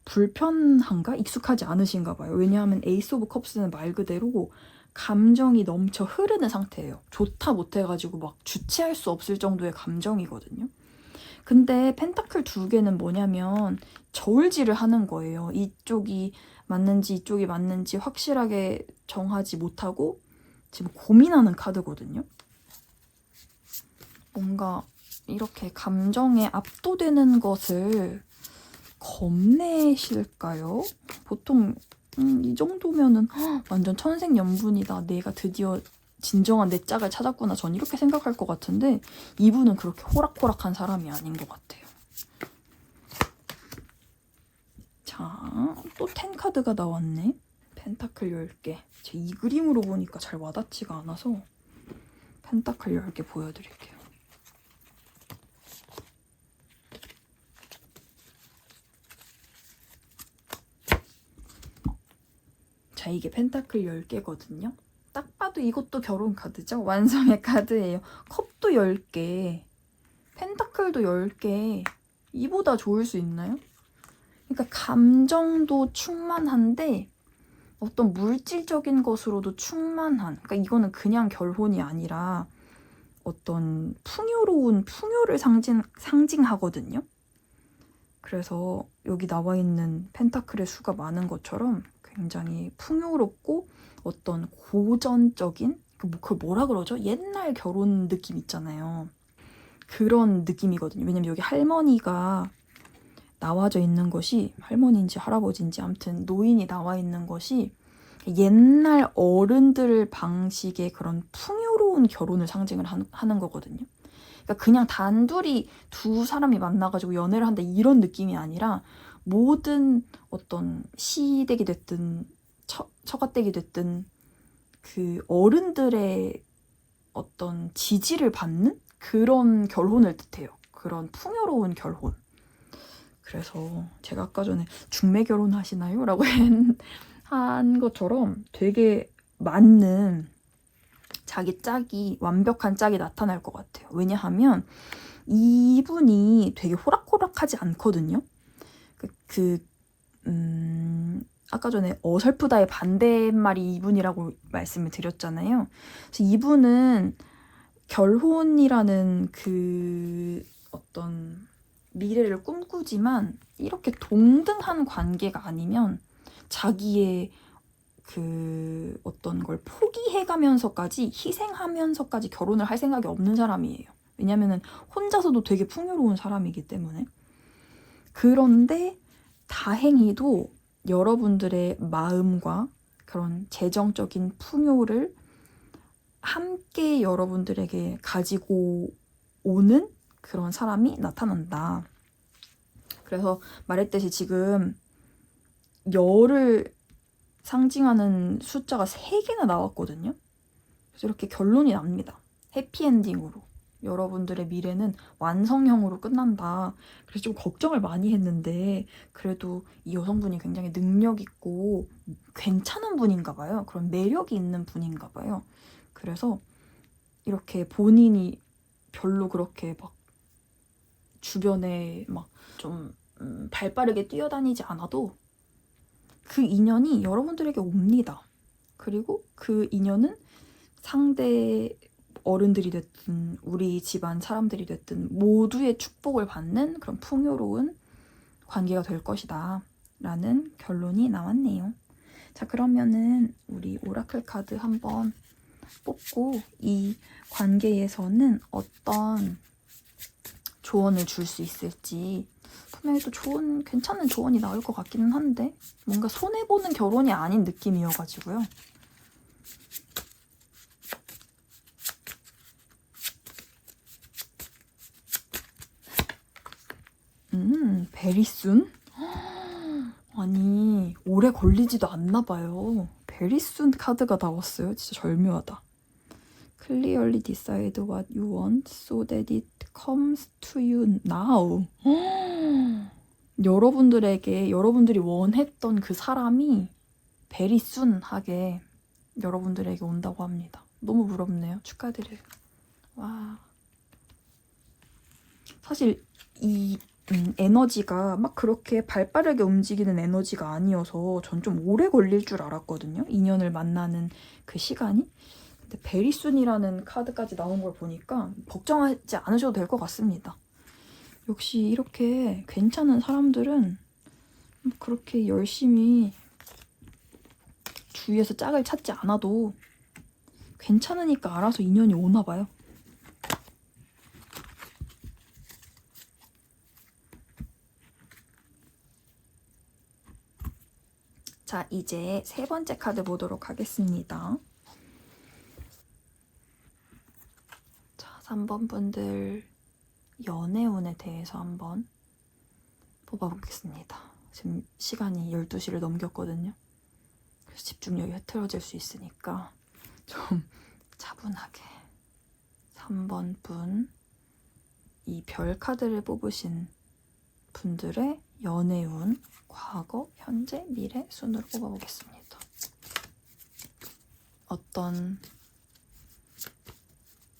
불편한가? 익숙하지 않으신가 봐요. 왜냐하면 에이스 오브 컵스는 말 그대로 감정이 넘쳐 흐르는 상태예요. 좋다 못해가지고 막 주체할 수 없을 정도의 감정이거든요. 근데 펜타클 2개는 뭐냐면 저울질을 하는 거예요. 이쪽이 맞는지 이쪽이 맞는지 확실하게 정하지 못하고 지금 고민하는 카드거든요. 뭔가 이렇게 감정에 압도되는 것을 겁내실까요? 보통 이 정도면은 완전 천생연분이다. 내가 드디어 진정한 내 짝을 찾았구나. 전 이렇게 생각할 것 같은데 이분은 그렇게 호락호락한 사람이 아닌 것 같아요. 자, 또 10카드가 나왔네. 펜타클 10개. 제 이 그림으로 보니까 잘 와닿지가 않아서 펜타클 10개 보여드릴게요. 자, 이게 펜타클 10개거든요. 딱 봐도 이것도 결혼 카드죠? 완성의 카드예요. 컵도 10개, 펜타클도 10개. 이보다 좋을 수 있나요? 그러니까 감정도 충만한데 어떤 물질적인 것으로도 충만한, 그러니까 이거는 그냥 결혼이 아니라 어떤 풍요로운 풍요를 상징하거든요. 그래서 여기 나와 있는 펜타클의 수가 많은 것처럼 굉장히 풍요롭고 어떤 고전적인, 그걸 뭐라 그러죠? 옛날 결혼 느낌 있잖아요. 그런 느낌이거든요. 왜냐면 여기 할머니가 나와져 있는 것이, 할머니인지 할아버지인지 아무튼 노인이 나와 있는 것이 옛날 어른들 방식의 그런 풍요로운 결혼을 상징을 하는 거거든요. 그러니까 그냥 단둘이 두 사람이 만나가지고 연애를 한다 이런 느낌이 아니라 모든 어떤 시댁이 됐든 처가댁이 됐든 그 어른들의 어떤 지지를 받는 그런 결혼을 뜻해요. 그런 풍요로운 결혼. 그래서 제가 아까 전에 중매 결혼하시나요? 라고 한 것처럼 되게 맞는 자기 짝이, 완벽한 짝이 나타날 것 같아요. 왜냐하면 이분이 되게 호락호락하지 않거든요. 아까 전에 어설프다의 반대말이 이분이라고 말씀을 드렸잖아요. 그래서 이분은 결혼이라는 그 어떤 미래를 꿈꾸지만 이렇게 동등한 관계가 아니면 자기의 그 어떤 걸 포기해가면서까지 희생하면서까지 결혼을 할 생각이 없는 사람이에요. 왜냐면은 혼자서도 되게 풍요로운 사람이기 때문에. 그런데 다행히도 여러분들의 마음과 그런 재정적인 풍요를 함께 여러분들에게 가지고 오는 그런 사람이 나타난다. 그래서 말했듯이 지금 열을 상징하는 숫자가 3개나 나왔거든요. 그래서 이렇게 결론이 납니다. 해피엔딩으로. 여러분들의 미래는 완성형으로 끝난다. 그래서 좀 걱정을 많이 했는데 그래도 이 여성분이 굉장히 능력 있고 괜찮은 분인가 봐요. 그런 매력이 있는 분인가 봐요. 그래서 이렇게 본인이 별로 그렇게 막 주변에 막 좀 발빠르게 뛰어다니지 않아도 그 인연이 여러분들에게 옵니다. 그리고 그 인연은 상대 어른들이 됐든 우리 집안 사람들이 됐든 모두의 축복을 받는 그런 풍요로운 관계가 될 것이다 라는 결론이 나왔네요. 자, 그러면은 우리 오라클 카드 한번 뽑고 이 관계에서는 어떤 조언을 줄 수 있을지, 분명히 또 괜찮은 조언이 나올 것 같기는 한데 뭔가 손해보는 결혼이 아닌 느낌이어가지고요. 베리순? 아니, 오래 걸리지도 않나 봐요. 베리순 카드가 나왔어요. 진짜 절묘하다. Clearly decide what you want so that it comes to you now. 여러분들이 원했던 그 사람이 베리순하게 여러분들에게 온다고 합니다. 너무 부럽네요. 축하드려요. 와. 사실 이 에너지가 막 그렇게 발빠르게 움직이는 에너지가 아니어서 전 좀 오래 걸릴 줄 알았거든요. 인연을 만나는 그 시간이. 근데 베리순이라는 카드까지 나온 걸 보니까 걱정하지 않으셔도 될 것 같습니다. 역시 이렇게 괜찮은 사람들은 그렇게 열심히 주위에서 짝을 찾지 않아도 괜찮으니까 알아서 인연이 오나 봐요. 자, 이제 세 번째 카드 보도록 하겠습니다. 자, 3번 분들 연애운에 대해서 한번 뽑아보겠습니다. 지금 시간이 12시를 넘겼거든요. 그래서 집중력이 흐트러질 수 있으니까 좀 차분하게 3번 분, 이 별 카드를 뽑으신 분들의 연애운, 과거, 현재, 미래 순으로 뽑아보겠습니다. 어떤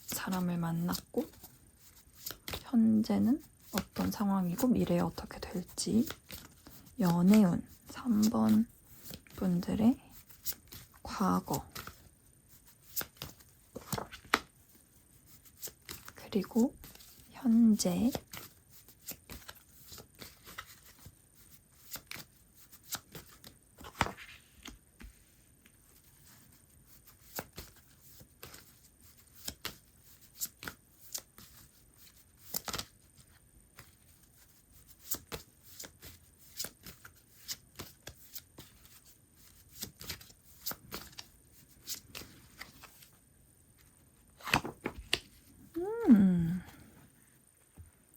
사람을 만났고 현재는 어떤 상황이고 미래에 어떻게 될지. 연애운 3번 분들의 과거, 그리고 현재,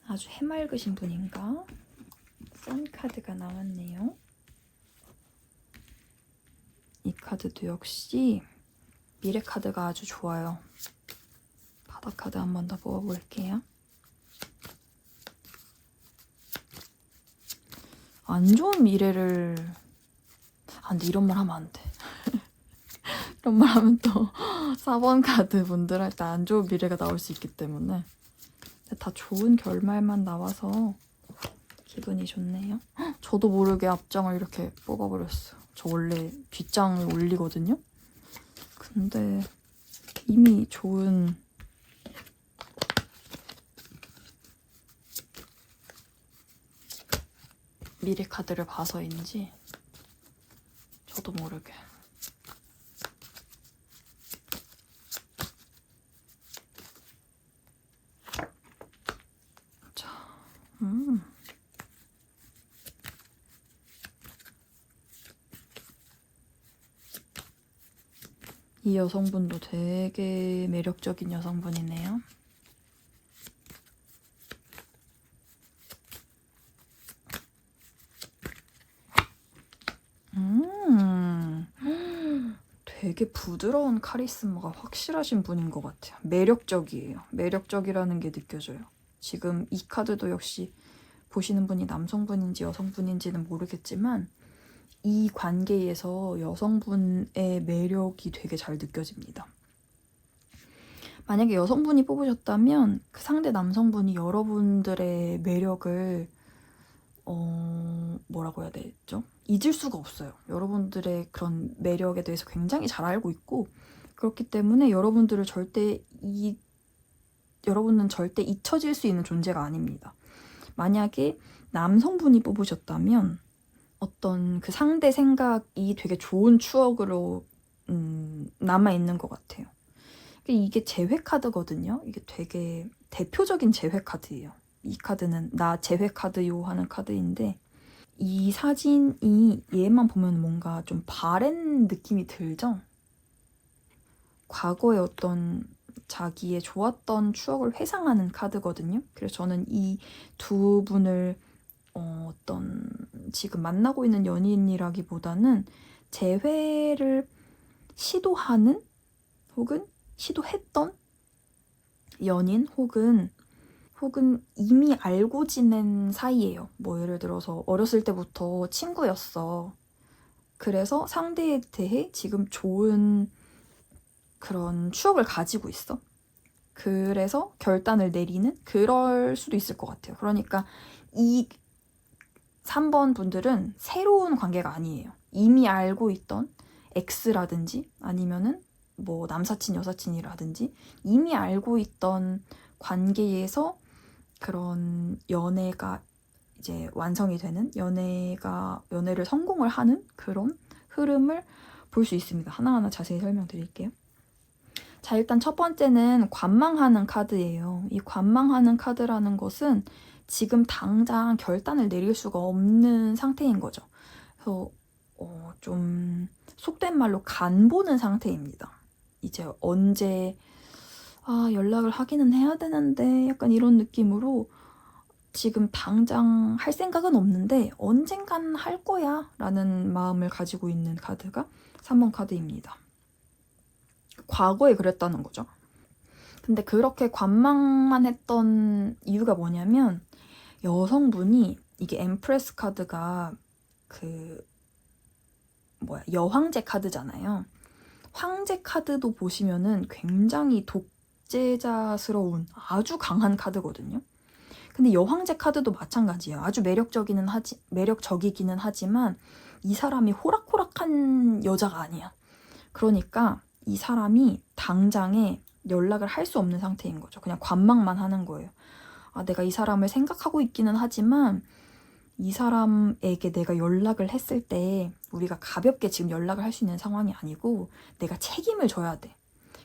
아주 해맑으신 분인가? 선 카드가 나왔네요. 이 카드도 역시 미래 카드가 아주 좋아요. 바닥 카드 한 번 더 뽑아볼게요. 안 좋은 미래를... 근데 이런 말 하면 안 돼. 이런 말 하면 또 4번 카드 분들한테 안 좋은 미래가 나올 수 있기 때문에 다 좋은 결말만 나와서 기분이 좋네요. 저도 모르게 앞장을 이렇게 뽑아버렸어요. 저 원래 뒷장을 올리거든요. 근데 이미 좋은 미래 카드를 봐서인지 저도 모르게 이 여성분도 되게 매력적인 여성분이네요. 되게 부드러운 카리스마가 확실하신 분인 것 같아요. 매력적이에요. 매력적이라는 게 느껴져요. 지금 이 카드도 역시 보시는 분이 남성분인지 여성분인지는 모르겠지만 이 관계에서 여성분의 매력이 되게 잘 느껴집니다. 만약에 여성분이 뽑으셨다면 그 상대 남성분이 여러분들의 매력을 뭐라고 해야 되죠? 잊을 수가 없어요. 여러분들의 그런 매력에 대해서 굉장히 잘 알고 있고 그렇기 때문에 여러분은 절대 잊혀질 수 있는 존재가 아닙니다. 만약에 남성분이 뽑으셨다면 어떤 그 상대 생각이 되게 좋은 추억으로 남아있는 것 같아요. 이게 재회 카드거든요. 이게 되게 대표적인 재회 카드예요. 이 카드는 나 재회 카드요 하는 카드인데, 이 사진이 얘만 보면 뭔가 좀 바랜 느낌이 들죠? 과거에 어떤 자기의 좋았던 추억을 회상하는 카드거든요. 그래서 저는 이 두 분을 어떤 지금 만나고 있는 연인이라기보다는 재회를 시도하는 혹은 시도했던 연인 혹은 이미 알고 지낸 사이예요. 뭐 예를 들어서 어렸을 때부터 친구였어. 그래서 상대에 대해 지금 좋은 그런 추억을 가지고 있어. 그래서 결단을 내리는 그럴 수도 있을 것 같아요. 그러니까 이 3번 분들은 새로운 관계가 아니에요. 이미 알고 있던 X라든지 아니면은 뭐 남사친 여사친이라든지 이미 알고 있던 관계에서 그런 연애가 이제 완성이 되는 연애를 성공을 하는 그런 흐름을 볼 수 있습니다. 하나하나 자세히 설명드릴게요. 자, 일단 첫 번째는 관망하는 카드예요. 이 관망하는 카드라는 것은 지금 당장 결단을 내릴 수가 없는 상태인 거죠. 그래서 좀 속된 말로 간 보는 상태입니다. 이제 언제 연락을 하기는 해야 되는데 약간 이런 느낌으로 지금 당장 할 생각은 없는데 언젠간 할 거야 라는 마음을 가지고 있는 카드가 3번 카드입니다. 과거에 그랬다는 거죠. 근데 그렇게 관망만 했던 이유가 뭐냐면 여성분이 이게 엠프레스 카드가 여황제 카드잖아요. 황제 카드도 보시면은 굉장히 독재자스러운 아주 강한 카드거든요. 근데 여황제 카드도 마찬가지예요. 아주 매력적이기는 하지만 이 사람이 호락호락한 여자가 아니야. 그러니까 이 사람이 당장에 연락을 할 수 없는 상태인 거죠. 그냥 관망만 하는 거예요. 내가 이 사람을 생각하고 있기는 하지만 이 사람에게 내가 연락을 했을 때 우리가 가볍게 지금 연락을 할 수 있는 상황이 아니고 내가 책임을 져야 돼.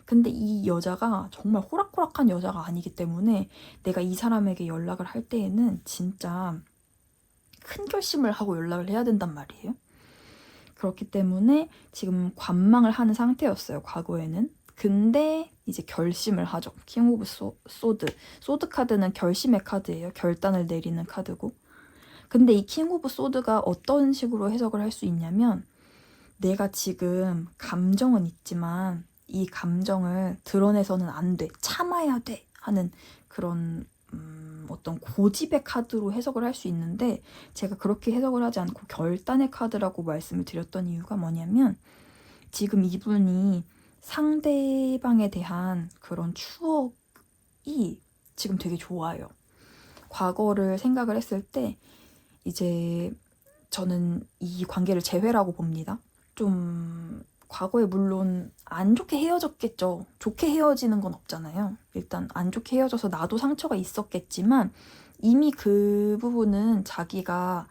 근데 이 여자가 정말 호락호락한 여자가 아니기 때문에 내가 이 사람에게 연락을 할 때에는 진짜 큰 결심을 하고 연락을 해야 된단 말이에요. 그렇기 때문에 지금 관망을 하는 상태였어요, 과거에는. 근데 이제 결심을 하죠. 킹 오브 소드. 소드 카드는 결심의 카드예요. 결단을 내리는 카드고. 근데 이 킹 오브 소드가 어떤 식으로 해석을 할 수 있냐면 내가 지금 감정은 있지만 이 감정을 드러내서는 안 돼. 참아야 돼. 하는 그런 어떤 고집의 카드로 해석을 할 수 있는데 제가 그렇게 해석을 하지 않고 결단의 카드라고 말씀을 드렸던 이유가 뭐냐면 지금 이분이 상대방에 대한 그런 추억이 지금 되게 좋아요. 과거를 생각을 했을 때 이제 저는 이 관계를 재회라고 봅니다. 좀 과거에 물론 안 좋게 헤어졌겠죠. 좋게 헤어지는 건 없잖아요. 일단 안 좋게 헤어져서 나도 상처가 있었겠지만 이미 그 부분은 자기가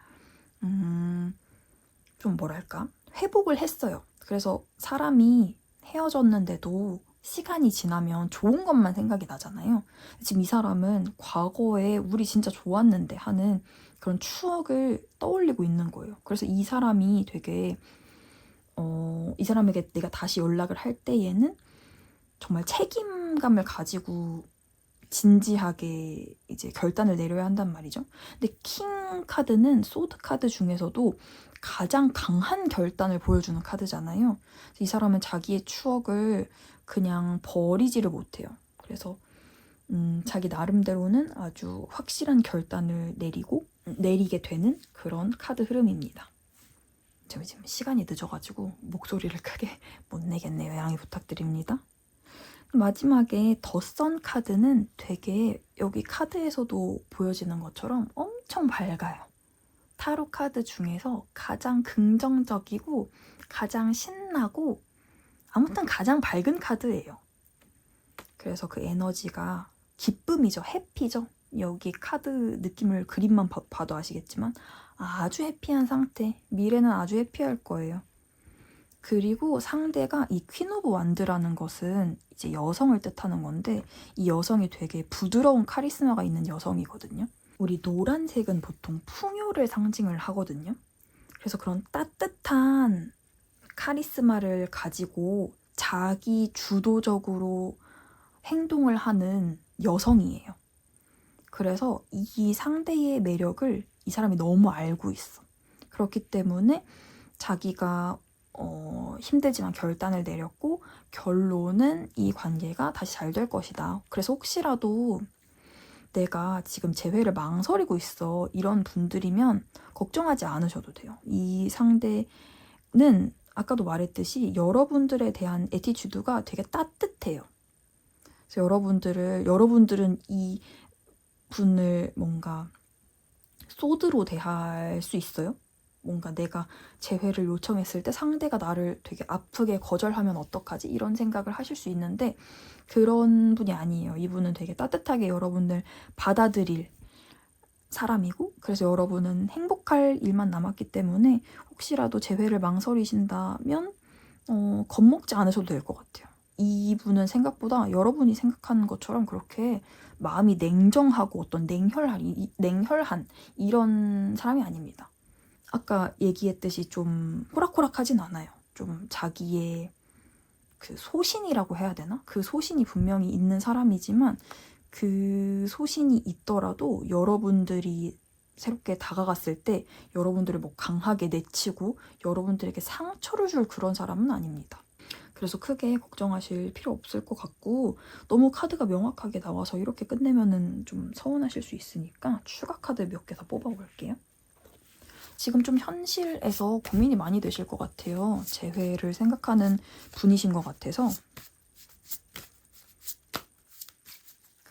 좀 뭐랄까 회복을 했어요. 그래서 사람이 헤어졌는데도 시간이 지나면 좋은 것만 생각이 나잖아요. 지금 이 사람은 과거에 우리 진짜 좋았는데 하는 그런 추억을 떠올리고 있는 거예요. 그래서 이 사람이 되게 이 사람에게 내가 다시 연락을 할 때에는 정말 책임감을 가지고 진지하게 이제 결단을 내려야 한단 말이죠. 근데 킹 카드는 소드 카드 중에서도 가장 강한 결단을 보여주는 카드잖아요. 이 사람은 자기의 추억을 그냥 버리지를 못해요. 그래서 자기 나름대로는 아주 확실한 결단을 내리게 되는 그런 카드 흐름입니다. 제가 지금 시간이 늦어가지고 목소리를 크게 못 내겠네요. 양해 부탁드립니다. 마지막에 더 선 카드는 되게 여기 카드에서도 보여지는 것처럼 엄청 밝아요. 타로 카드 중에서 가장 긍정적이고 가장 신나고 아무튼 가장 밝은 카드예요. 그래서 그 에너지가 기쁨이죠. 해피죠. 여기 카드 느낌을 그림만 봐도 아시겠지만 아주 해피한 상태. 미래는 아주 해피할 거예요. 그리고 상대가 이 퀸 오브 완드라는 것은 이제 여성을 뜻하는 건데 이 여성이 되게 부드러운 카리스마가 있는 여성이거든요. 우리 노란색은 보통 풍요를 상징을 하거든요. 그래서 그런 따뜻한 카리스마를 가지고 자기 주도적으로 행동을 하는 여성이에요. 그래서 이 상대의 매력을 이 사람이 너무 알고 있어. 그렇기 때문에 자기가 힘들지만 결단을 내렸고 결론은 이 관계가 다시 잘 될 것이다. 그래서 혹시라도 내가 지금 재회를 망설이고 있어 이런 분들이면 걱정하지 않으셔도 돼요. 이 상대는 아까도 말했듯이 여러분들에 대한 애티튜드가 되게 따뜻해요. 그래서 여러분들은 이 분을 뭔가 소드로 대할 수 있어요. 뭔가 내가 재회를 요청했을 때 상대가 나를 되게 아프게 거절하면 어떡하지? 이런 생각을 하실 수 있는데 그런 분이 아니에요. 이분은 되게 따뜻하게 여러분을 받아들일 사람이고 그래서 여러분은 행복할 일만 남았기 때문에 혹시라도 재회를 망설이신다면 겁먹지 않으셔도 될 것 같아요. 이분은 생각보다 여러분이 생각하는 것처럼 그렇게 마음이 냉정하고 어떤 냉혈한 이런 사람이 아닙니다. 아까 얘기했듯이 좀 호락호락하진 않아요. 좀 자기의 그 소신이라고 해야 되나? 그 소신이 분명히 있는 사람이지만 그 소신이 있더라도 여러분들이 새롭게 다가갔을 때 여러분들을 뭐 강하게 내치고 여러분들에게 상처를 줄 그런 사람은 아닙니다. 그래서 크게 걱정하실 필요 없을 것 같고 너무 카드가 명확하게 나와서 이렇게 끝내면은 좀 서운하실 수 있으니까 추가 카드 몇 개 더 뽑아볼게요. 지금 좀 현실에서 고민이 많이 되실 것 같아요. 재회를 생각하는 분이신 것 같아서.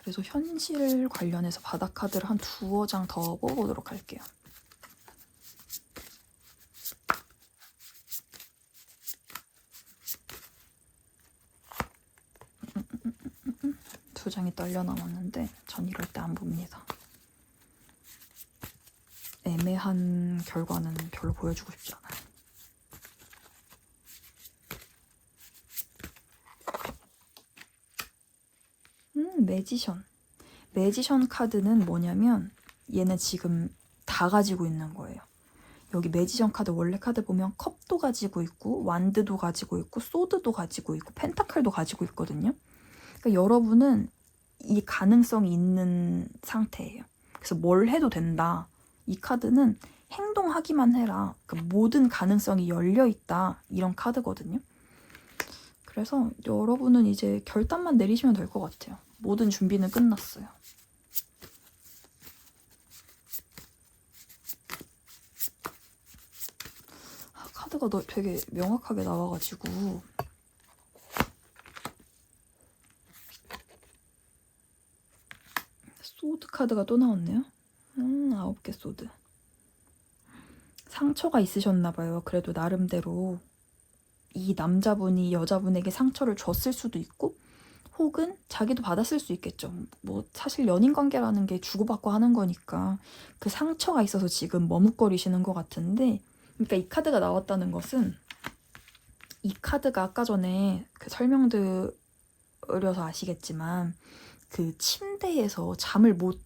그래서 현실 관련해서 바닥 카드를 한 2장 더 뽑아보도록 할게요. 두 장이 떨려 나왔는데 전 이럴 때 안 봅니다. 애매한 결과는 별로 보여주고 싶지 않아요. 매지션. 매지션 카드는 뭐냐면 얘는 지금 다 가지고 있는 거예요. 여기 매지션 카드 원래 카드 보면 컵도 가지고 있고 완드도 가지고 있고 소드도 가지고 있고 펜타클도 가지고 있거든요. 그러니까 여러분은 이 가능성이 있는 상태예요. 그래서 뭘 해도 된다. 이 카드는 행동하기만 해라. 그러니까 모든 가능성이 열려있다. 이런 카드거든요. 그래서 여러분은 이제 결단만 내리시면 될 것 같아요. 모든 준비는 끝났어요. 카드가 되게 명확하게 나와가지고 소드 카드가 또 나왔네요. 9개 소드. 상처가 있으셨나봐요. 그래도 나름대로 이 남자분이 여자분에게 상처를 줬을 수도 있고 혹은 자기도 받았을 수 있겠죠. 뭐 사실 연인관계라는 게 주고받고 하는 거니까 그 상처가 있어서 지금 머뭇거리시는 것 같은데 그러니까 이 카드가 나왔다는 것은 이 카드가 아까 전에 그 설명드려서 아시겠지만 그 침대에서 잠을 못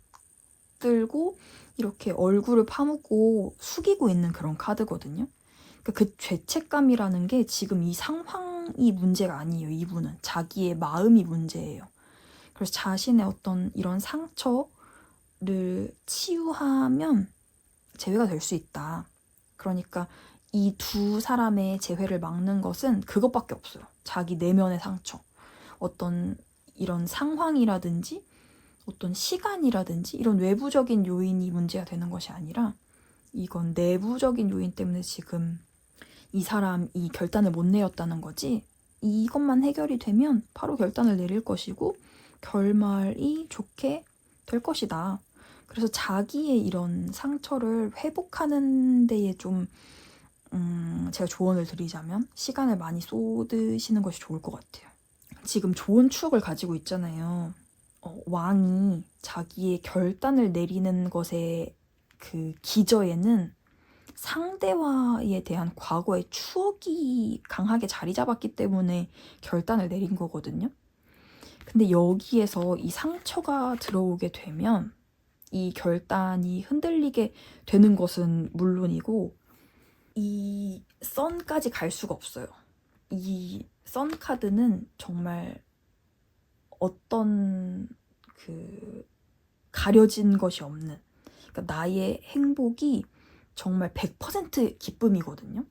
들고 이렇게 얼굴을 파묻고 숙이고 있는 그런 카드거든요. 그러니까 그 죄책감이라는 게 지금 이 상황이 문제가 아니에요. 이분은 자기의 마음이 문제예요. 그래서 자신의 어떤 이런 상처를 치유하면 재회가 될 수 있다. 그러니까 이 두 사람의 재회를 막는 것은 그것밖에 없어요. 자기 내면의 상처. 어떤 이런 상황이라든지 어떤 시간이라든지 이런 외부적인 요인이 문제가 되는 것이 아니라 이건 내부적인 요인 때문에 지금 이 사람이 결단을 못 내렸다는 거지. 이것만 해결이 되면 바로 결단을 내릴 것이고 결말이 좋게 될 것이다. 그래서 자기의 이런 상처를 회복하는 데에 좀 제가 조언을 드리자면 시간을 많이 쏟으시는 것이 좋을 것 같아요. 지금 좋은 추억을 가지고 있잖아요. 왕이 자기의 결단을 내리는 것의 그 기저에는 상대와에 대한 과거의 추억이 강하게 자리 잡았기 때문에 결단을 내린 거거든요. 근데 여기에서 이 상처가 들어오게 되면 이 결단이 흔들리게 되는 것은 물론이고 이 썬까지 갈 수가 없어요. 이 썬 카드는 정말 어떤 그 가려진 것이 없는, 그러니까 나의 행복이 정말 100% 기쁨이거든요.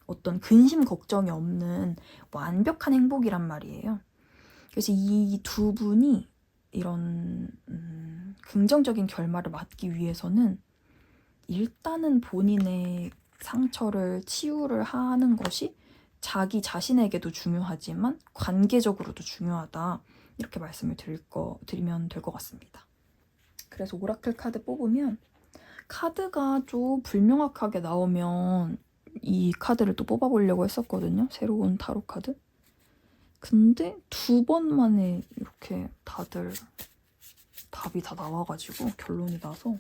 어떤 근심 걱정이 없는 완벽한 행복이란 말이에요. 그래서 이 두 분이 이런 긍정적인 결말을 맞기 위해서는 일단은 본인의 상처를 치유를 하는 것이 자기 자신에게도 중요하지만 관계적으로도 중요하다. 이렇게 말씀을 드리면 될 것 같습니다. 그래서 오라클 카드 뽑으면 카드가 좀 불명확하게 나오면 이 카드를 또 뽑아보려고 했었거든요. 새로운 타로 카드. 근데 2번 만에 이렇게 다들 답이 다 나와가지고 결론이 나서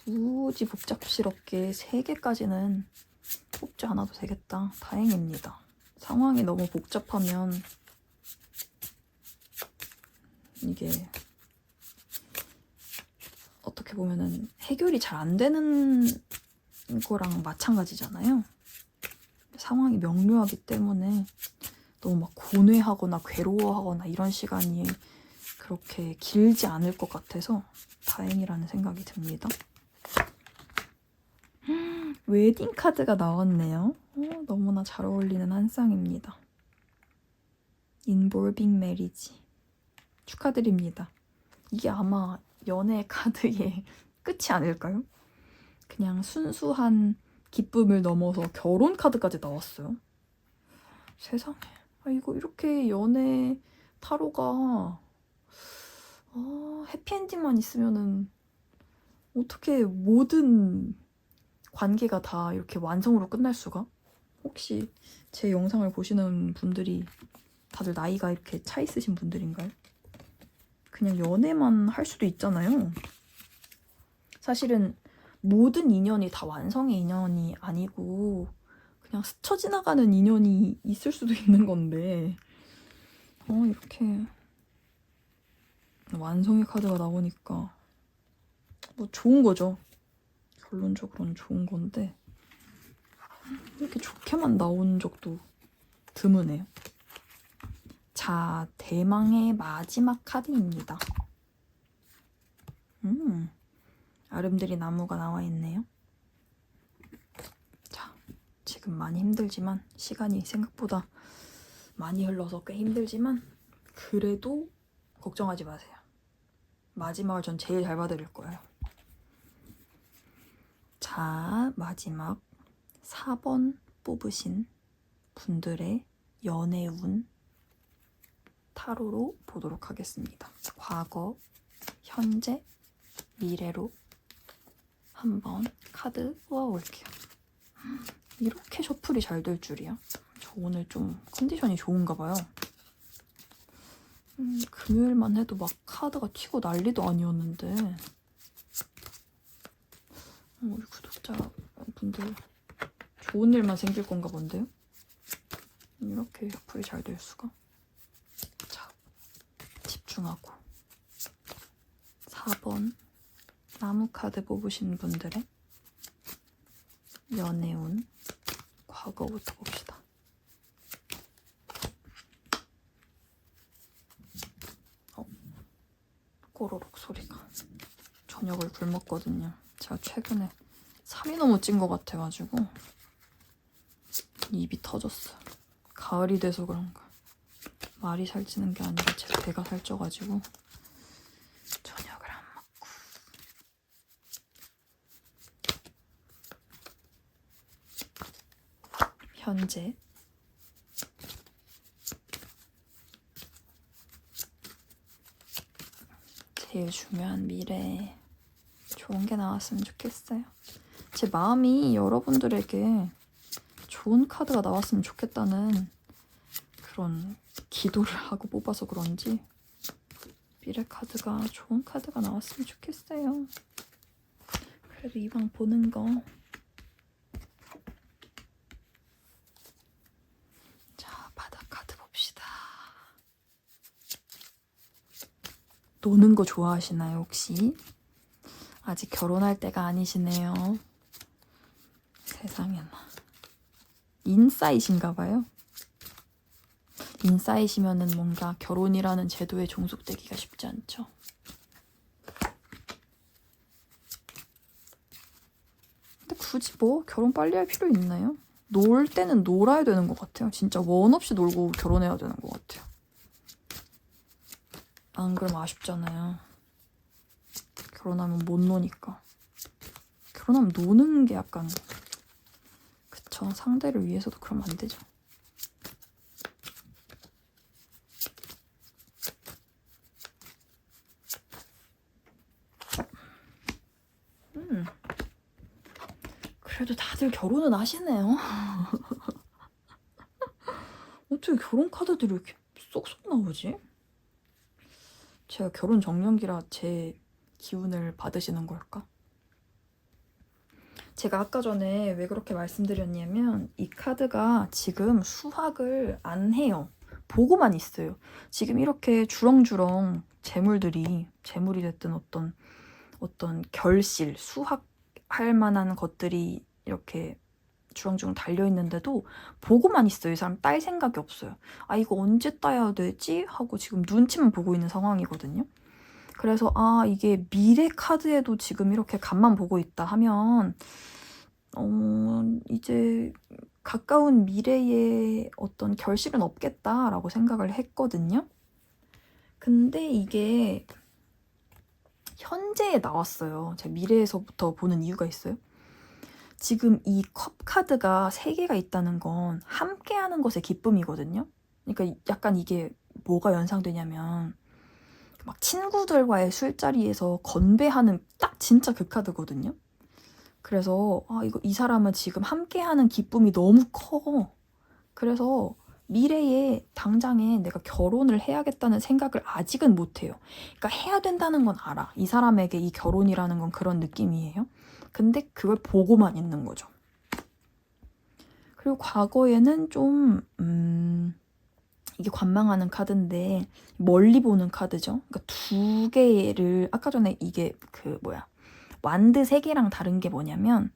굳이 복잡스럽게 3개까지는 뽑지 않아도 되겠다. 다행입니다. 상황이 너무 복잡하면 이게 어떻게 보면은 해결이 잘 안 되는 거랑 마찬가지잖아요. 상황이 명료하기 때문에 너무 막 고뇌하거나 괴로워하거나 이런 시간이 그렇게 길지 않을 것 같아서 다행이라는 생각이 듭니다. 웨딩 카드가 나왔네요. 너무나 잘 어울리는 한 쌍입니다. Involving Marriage. 축하드립니다. 이게 아마 연애 카드의 끝이 아닐까요? 그냥 순수한 기쁨을 넘어서 결혼 카드까지 나왔어요. 세상에. 이거 이렇게 연애 타로가 해피엔딩만 있으면은 어떻게 모든 관계가 다 이렇게 완성으로 끝날 수가? 혹시 제 영상을 보시는 분들이 다들 나이가 이렇게 차 있으신 분들인가요? 그냥 연애만 할 수도 있잖아요. 사실은 모든 인연이 다 완성의 인연이 아니고 그냥 스쳐 지나가는 인연이 있을 수도 있는 건데 이렇게 완성의 카드가 나오니까 뭐 좋은 거죠. 결론적으로는 좋은 건데 이렇게 좋게만 나온 적도 드무네요. 자, 대망의 마지막 카드입니다. 아름드리 나무가 나와 있네요. 자, 지금 많이 힘들지만 시간이 생각보다 많이 흘러서 꽤 힘들지만 그래도 걱정하지 마세요. 마지막을 전 제일 잘 봐드릴 거예요. 자, 마지막 4번 뽑으신 분들의 연애운 타로로 보도록 하겠습니다. 과거, 현재, 미래로 한번 카드 뽑아볼게요. 이렇게 셔플이 잘 될 줄이야. 저 오늘 좀 컨디션이 좋은가 봐요. 금요일만 해도 막 카드가 튀고 난리도 아니었는데 우리 구독자분들 좋은 일만 생길 건가 본데요? 이렇게 셔플이 잘 될 수가. 자, 집중하고 4번 나무 카드 뽑으신 분들의 연애운 과거부터 봅시다. 꼬로록 소리가. 저녁을 굶었거든요. 제가 최근에 살이 너무 찐 것 같아가지고 입이 터졌어요. 가을이 돼서 그런가. 말이 살찌는 게 아니라 제 배가 살쪄가지고 저녁을 안 먹고. 현재 제일 중요한 미래에 좋은 게 나왔으면 좋겠어요. 제 마음이 여러분들에게 좋은 카드가 나왔으면 좋겠다는 그런 기도를 하고 뽑아서 그런지 미래 카드가 좋은 카드가 나왔으면 좋겠어요. 그래도 이왕 보는 거. 자, 바닥 카드 봅시다. 노는 거 좋아하시나요, 혹시? 아직 결혼할 때가 아니시네요. 세상에나. 인싸이신가 봐요. 인싸이시면은 뭔가 결혼이라는 제도에 종속되기가 쉽지 않죠. 근데 굳이 뭐 결혼 빨리 할 필요 있나요? 놀 때는 놀아야 되는 것 같아요. 진짜 원 없이 놀고 결혼해야 되는 것 같아요. 안 그러면 아쉽잖아요. 결혼하면 못 노니까. 결혼하면 노는 게 약간 그쵸. 상대를 위해서도 그러면 안 되죠. 그래도 다들 결혼은 하시네요. 어떻게 결혼 카드들이 이렇게 쏙쏙 나오지? 제가 결혼 정년기라 제 기운을 받으시는 걸까? 제가 아까 전에 왜 그렇게 말씀드렸냐면 이 카드가 지금 수확을 안 해요. 보고만 있어요. 지금 이렇게 주렁주렁 재물이 됐든 어떤 결실, 수확할 만한 것들이 이렇게 주렁주렁 달려있는데도 보고만 있어요. 이 사람 딸 생각이 없어요. 아, 이거 언제 따야 되지? 하고 지금 눈치만 보고 있는 상황이거든요. 그래서 아, 이게 미래 카드에도 지금 이렇게 간만 보고 있다 하면 이제 가까운 미래에 어떤 결실은 없겠다라고 생각을 했거든요. 근데 이게 현재에 나왔어요. 제가 미래에서부터 보는 이유가 있어요. 지금 이 컵 카드가 3개가 있다는 건 함께하는 것의 기쁨이거든요. 그러니까 약간 이게 뭐가 연상되냐면 막 친구들과의 술자리에서 건배하는 딱 진짜 그 카드거든요. 그래서 이 사람은 지금 함께하는 기쁨이 너무 커. 그래서 미래에 당장에 내가 결혼을 해야겠다는 생각을 아직은 못해요. 그러니까 해야 된다는 건 알아. 이 사람에게 이 결혼이라는 건 그런 느낌이에요. 근데 그걸 보고만 있는 거죠. 그리고 과거에는 좀 이게 관망하는 카드인데 멀리 보는 카드죠. 그러니까 2개를 아까 전에 이게 완드 3개랑 다른 게 뭐냐면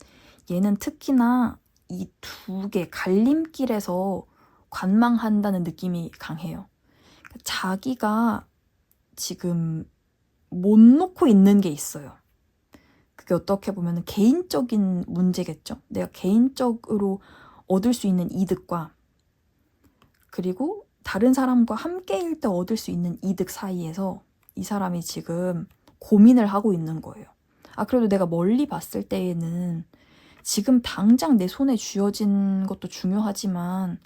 얘는 특히나 이 2개 갈림길에서 관망한다는 느낌이 강해요. 그러니까 자기가 지금 못 놓고 있는 게 있어요. 그게 어떻게 보면 개인적인 문제겠죠. 내가 개인적으로 얻을 수 있는 이득과 그리고 다른 사람과 함께일 때 얻을 수 있는 이득 사이에서 이 사람이 지금 고민을 하고 있는 거예요. 그래도 내가 멀리 봤을 때에는 지금 당장 내 손에 쥐어진 것도 중요하지만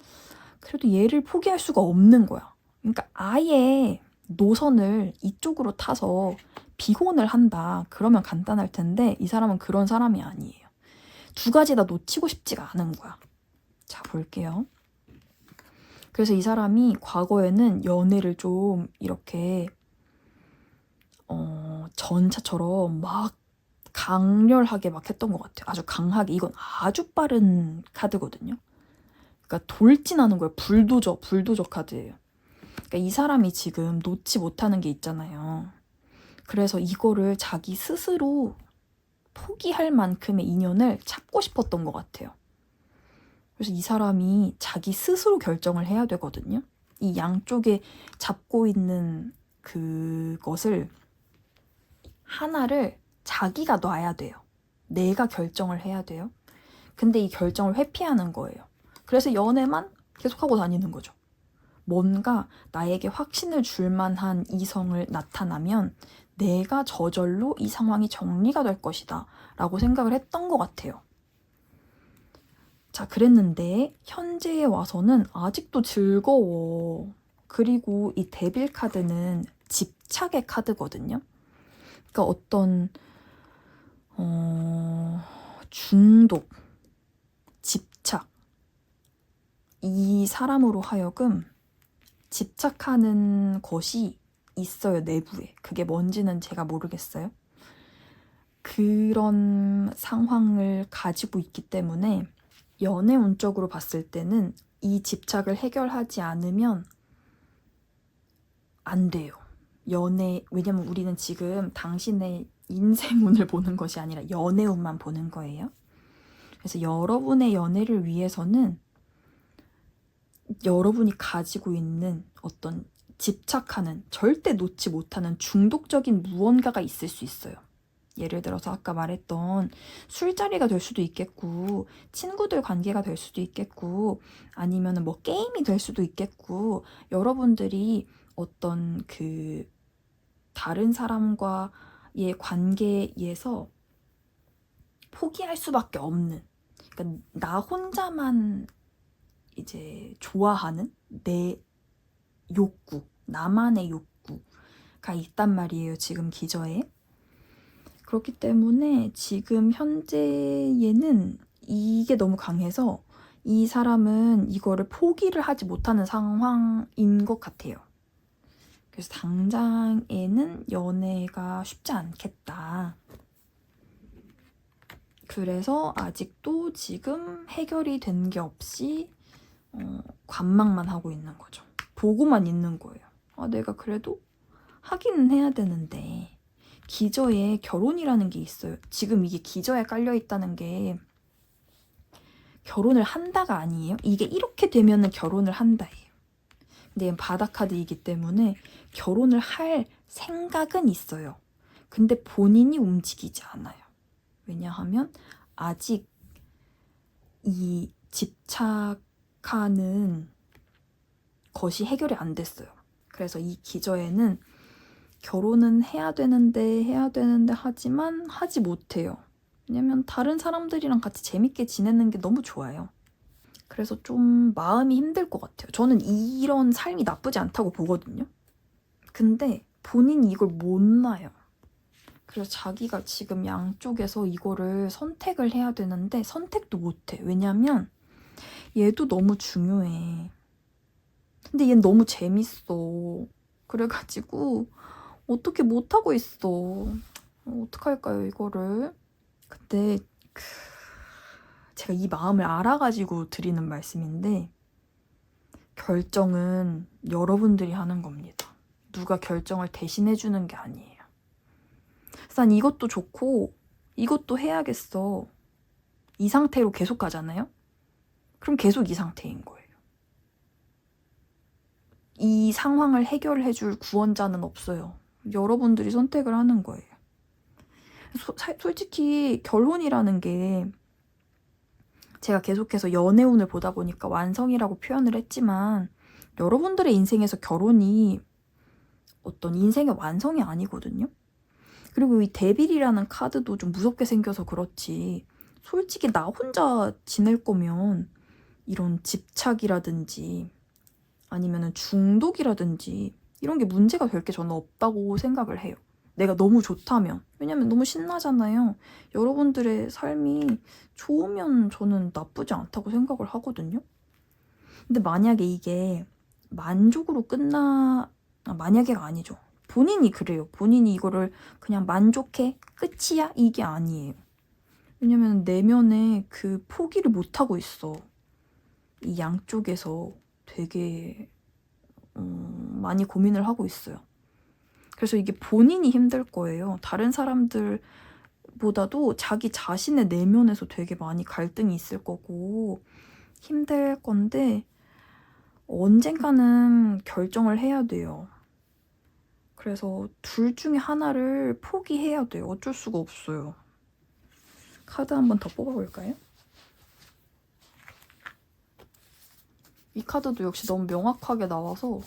그래도 얘를 포기할 수가 없는 거야. 그러니까 아예 노선을 이쪽으로 타서 비혼을 한다. 그러면 간단할 텐데 이 사람은 그런 사람이 아니에요. 2가지 다 놓치고 싶지가 않은 거야. 자, 볼게요. 그래서 이 사람이 과거에는 연애를 좀 이렇게 전차처럼 막 강렬하게 막 했던 것 같아요. 아주 강하게. 이건 아주 빠른 카드거든요. 그러니까 돌진하는 거예요. 불도저 카드예요. 그러니까 이 사람이 지금 놓지 못하는 게 있잖아요. 그래서 이거를 자기 스스로 포기할 만큼의 인연을 찾고 싶었던 것 같아요. 그래서 이 사람이 자기 스스로 결정을 해야 되거든요. 이 양쪽에 잡고 있는 그것을 하나를 자기가 놔야 돼요. 내가 결정을 해야 돼요. 근데 이 결정을 회피하는 거예요. 그래서 연애만 계속하고 다니는 거죠. 뭔가 나에게 확신을 줄 만한 이성을 나타나면 내가 저절로 이 상황이 정리가 될 것이다 라고 생각을 했던 것 같아요. 자, 그랬는데 현재에 와서는 아직도 즐거워. 그리고 이 데빌 카드는 집착의 카드거든요. 그러니까 어떤 중독, 집착. 이 사람으로 하여금 집착하는 것이 있어요, 내부에. 그게 뭔지는 제가 모르겠어요. 그런 상황을 가지고 있기 때문에 연애 운적으로 봤을 때는 이 집착을 해결하지 않으면 안 돼요. 왜냐면 우리는 지금 당신의 인생운을 보는 것이 아니라 연애운만 보는 거예요. 그래서 여러분의 연애를 위해서는 여러분이 가지고 있는 어떤 집착하는, 절대 놓지 못하는 중독적인 무언가가 있을 수 있어요. 예를 들어서 아까 말했던 술자리가 될 수도 있겠고, 친구들 관계가 될 수도 있겠고, 아니면 뭐 게임이 될 수도 있겠고, 여러분들이 어떤 그 다른 사람과의 관계에서 포기할 수밖에 없는, 그러니까 나 혼자만 이제 좋아하는 내 욕구, 나만의 욕구가 있단 말이에요, 지금 기저에. 그렇기 때문에 지금 현재에는 이게 너무 강해서 이 사람은 이거를 포기를 하지 못하는 상황인 것 같아요. 그래서 당장에는 연애가 쉽지 않겠다. 그래서 아직도 지금 해결이 된 게 없이 관망만 하고 있는 거죠. 보고만 있는 거예요. 내가 그래도 하기는 해야 되는데. 기저에 결혼이라는 게 있어요. 지금 이게 기저에 깔려있다는 게 결혼을 한다가 아니에요. 이게 이렇게 되면은 결혼을 한다예요. 근데 얘는 바다카드이기 때문에 결혼을 할 생각은 있어요. 근데 본인이 움직이지 않아요. 왜냐하면 아직 이 집착하는 것이 해결이 안 됐어요. 그래서 이 기저에는 결혼은 해야 되는데 하지만 하지 못해요. 왜냐면 다른 사람들이랑 같이 재밌게 지내는 게 너무 좋아요. 그래서 좀 마음이 힘들 것 같아요. 저는 이런 삶이 나쁘지 않다고 보거든요. 근데 본인이 이걸 못 놔요. 그래서 자기가 지금 양쪽에서 이거를 선택을 해야 되는데 선택도 못해. 왜냐면 얘도 너무 중요해. 근데 얘는 너무 재밌어. 그래가지고 어떻게 못하고 있어. 어떡할까요, 이거를. 근데 제가 이 마음을 알아가지고 드리는 말씀인데 결정은 여러분들이 하는 겁니다. 누가 결정을 대신해주는 게 아니에요. 그래서 난 이것도 좋고 이것도 해야겠어. 이 상태로 계속 가잖아요? 그럼 계속 이 상태인 거예요. 이 상황을 해결해줄 구원자는 없어요. 여러분들이 선택을 하는 거예요. 솔직히 결혼이라는 게 제가 계속해서 연애운을 보다 보니까 완성이라고 표현을 했지만 여러분들의 인생에서 결혼이 어떤 인생의 완성이 아니거든요. 그리고 이 데빌이라는 카드도 좀 무섭게 생겨서 그렇지 솔직히 나 혼자 지낼 거면 이런 집착이라든지 아니면 중독이라든지 이런 게 문제가 될 게 저는 없다고 생각을 해요. 내가 너무 좋다면. 왜냐면 너무 신나잖아요. 여러분들의 삶이 좋으면 저는 나쁘지 않다고 생각을 하거든요. 근데 만약에 이게 만족으로 만약에가 아니죠. 본인이 그래요. 본인이 이거를 그냥 만족해? 끝이야? 이게 아니에요. 왜냐면 내면에 그 포기를 못하고 있어. 이 양쪽에서 되게 많이 고민을 하고 있어요. 그래서 이게 본인이 힘들 거예요. 다른 사람들보다도 자기 자신의 내면에서 되게 많이 갈등이 있을 거고 힘들 건데 언젠가는 결정을 해야 돼요. 그래서 둘 중에 하나를 포기해야 돼요. 어쩔 수가 없어요. 카드 한 번 더 뽑아볼까요? 이 카드도 역시 너무 명확하게 나와서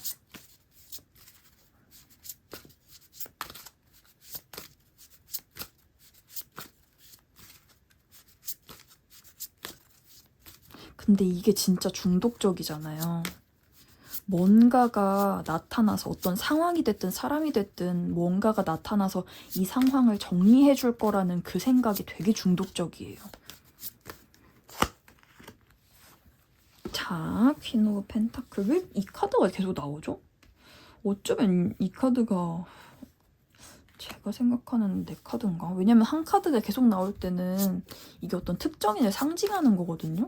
근데 이게 진짜 중독적이잖아요. 뭔가가 나타나서 어떤 상황이 됐든 사람이 됐든 뭔가가 나타나서 이 상황을 정리해 줄 거라는 그 생각이 되게 중독적이에요. 자, 퀸 오브 펜타클. 왜 이 카드가 계속 나오죠? 어쩌면 이 카드가 제가 생각하는 내 카드인가? 왜냐면 한 카드가 계속 나올 때는 이게 어떤 특정인을 상징하는 거거든요?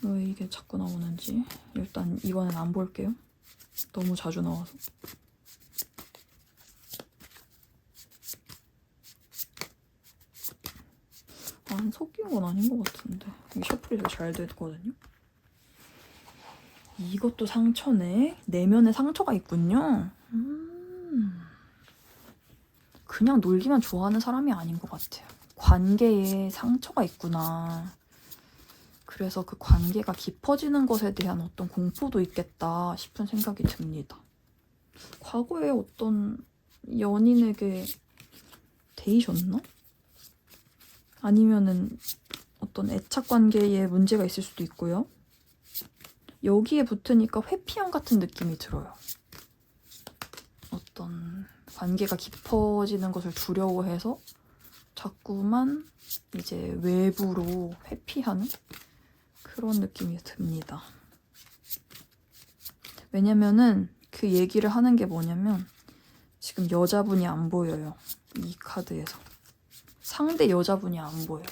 왜 이게 자꾸 나오는지 일단 이번엔 안 볼게요. 너무 자주 나와서. 안 섞인 건 아닌 것 같은데. 이게 셔플이 잘 됐거든요. 이것도 상처네. 내면에 상처가 있군요. 그냥 놀기만 좋아하는 사람이 아닌 것 같아요. 관계에 상처가 있구나. 그래서 그 관계가 깊어지는 것에 대한 어떤 공포도 있겠다 싶은 생각이 듭니다. 과거에 어떤 연인에게 데이셨나? 아니면은 어떤 애착 관계에 문제가 있을 수도 있고요. 여기에 붙으니까 회피형 같은 느낌이 들어요. 어떤 관계가 깊어지는 것을 두려워해서 자꾸만 이제 외부로 회피하는 그런 느낌이 듭니다. 왜냐면은 그 얘기를 하는 게 뭐냐면 지금 여자분이 안 보여요. 이 카드에서. 상대 여자분이 안 보여요.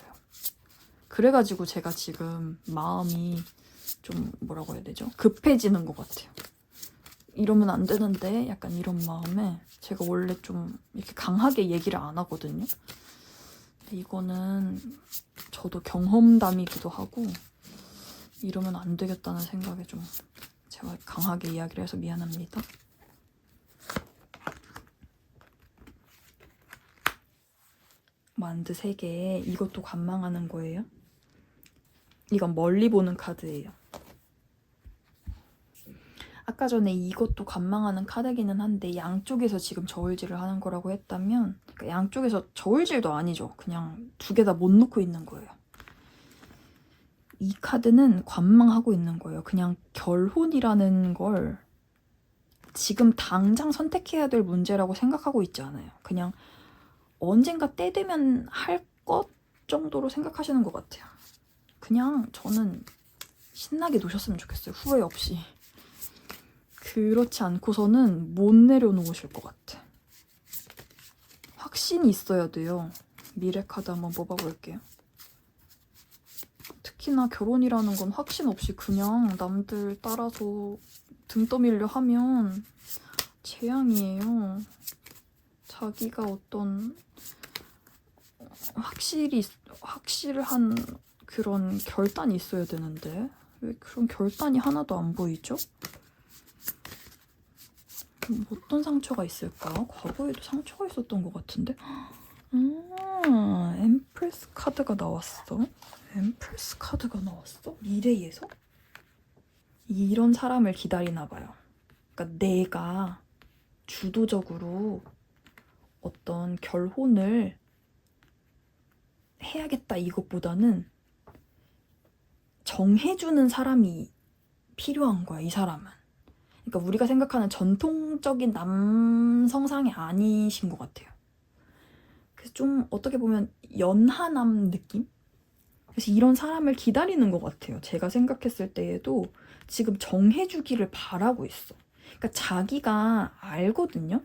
그래가지고 제가 지금 마음이 좀 뭐라고 해야 되죠? 급해지는 것 같아요. 이러면 안 되는데 약간 이런 마음에 제가 원래 좀 이렇게 강하게 얘기를 안 하거든요. 근데 이거는 저도 경험담이기도 하고 이러면 안 되겠다는 생각에 좀 제가 강하게 이야기를 해서 미안합니다. 만드 3개. 이것도 관망하는 거예요. 이건 멀리 보는 카드예요. 아까 전에 이것도 관망하는 카드기는 한데 양쪽에서 지금 저울질을 하는 거라고 했다면 그러니까 양쪽에서 저울질도 아니죠. 그냥 2개 다 못 놓고 있는 거예요. 이 카드는 관망하고 있는 거예요. 그냥 결혼이라는 걸 지금 당장 선택해야 될 문제라고 생각하고 있지 않아요. 그냥 언젠가 때 되면 할 것 정도로 생각하시는 것 같아요. 그냥 저는 신나게 노셨으면 좋겠어요. 후회 없이. 그렇지 않고서는 못 내려놓으실 것 같아. 확신이 있어야 돼요. 미래 카드 한번 뽑아볼게요. 특히나 결혼이라는 건 확신 없이 그냥 남들 따라서 등 떠밀려 하면 재앙이에요. 자기가 어떤 확실한 그런 결단이 있어야 되는데 왜 그런 결단이 하나도 안 보이죠? 어떤 상처가 있을까? 과거에도 상처가 있었던 것 같은데? 엠프레스 카드가 나왔어? 엠프레스 카드가 나왔어? 미래에서? 이런 사람을 기다리나 봐요. 그러니까 내가 주도적으로 어떤 결혼을 해야겠다 이것보다는 정해주는 사람이 필요한 거야, 이 사람은. 그러니까 우리가 생각하는 전통적인 남성상이 아니신 것 같아요. 그래서 좀 어떻게 보면 연하남 느낌? 그래서 이런 사람을 기다리는 것 같아요. 제가 생각했을 때에도 지금 정해주기를 바라고 있어. 그러니까 자기가 알거든요.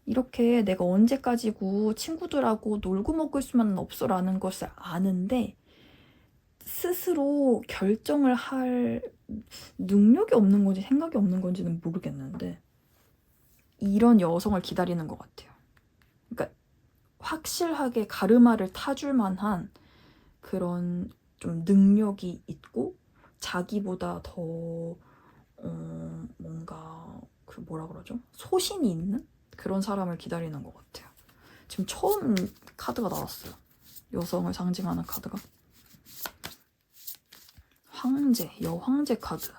이렇게 내가 언제까지고 친구들하고 놀고 먹을 수만 없어라는 것을 아는데 스스로 결정을 할 능력이 없는 건지 생각이 없는 건지는 모르겠는데 이런 여성을 기다리는 것 같아요. 그러니까 확실하게 가르마를 타줄 만한 그런 좀 능력이 있고 자기보다 더 뭔가 그 뭐라 그러죠? 소신이 있는 그런 사람을 기다리는 것 같아요. 지금 처음 카드가 나왔어요. 여성을 상징하는 카드가. 황제, 여황제 카드.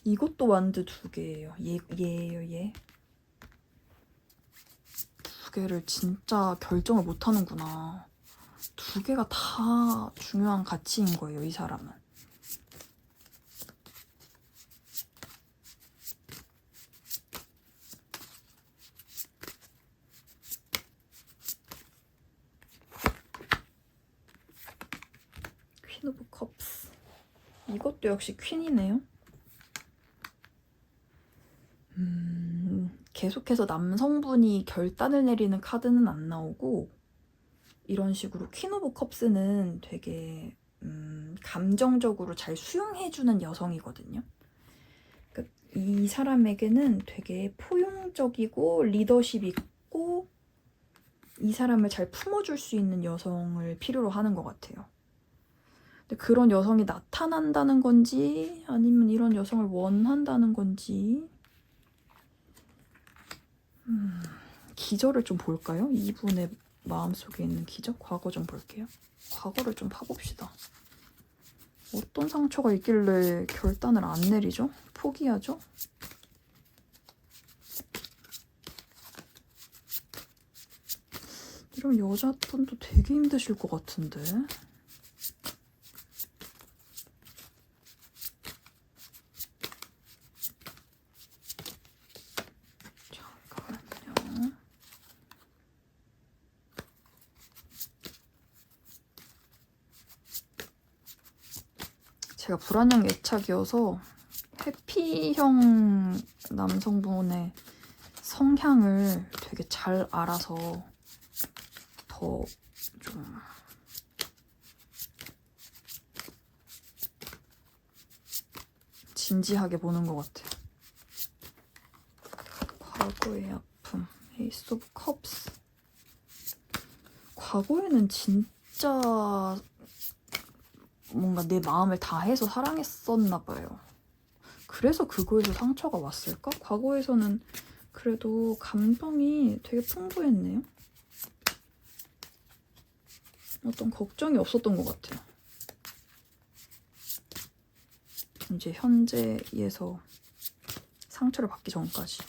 이것도 완드 2개예요. 얘예요, 얘. 2개를 진짜 결정을 못 하는구나. 2개가 다 중요한 가치인 거예요, 이 사람은. 퀸 오브 컵스. 이것도 역시 퀸이네요. 계속해서 남성분이 결단을 내리는 카드는 안 나오고, 이런 식으로 퀸 오브 컵스는 되게 감정적으로 잘 수용해주는 여성이거든요. 그러니까 이 사람에게는 되게 포용적이고 리더십 있고 이 사람을 잘 품어줄 수 있는 여성을 필요로 하는 것 같아요. 근데 그런 여성이 나타난다는 건지 아니면 이런 여성을 원한다는 건지 기저를 좀 볼까요? 이분의 마음속에 있는 기저? 과거 좀 볼게요. 과거를 좀 파봅시다. 어떤 상처가 있길래 결단을 안 내리죠? 포기하죠? 이런 여자분도 되게 힘드실 것 같은데. 잠깐만요. 제가 불안형 애착이어서 해피형 남성분의 성향을 되게 잘 알아서 더 좀 진지하게 보는 것 같아요. 과거의 아픔, 에이스 오브 컵스. 과거에는 진짜 뭔가 내 마음을 다해서 사랑했었나 봐요. 그래서 그거에서 상처가 왔을까? 과거에서는 그래도 감정이 되게 풍부했네요. 어떤 걱정이 없었던 것 같아요. 이제 현재에서 상처를 받기 전까지.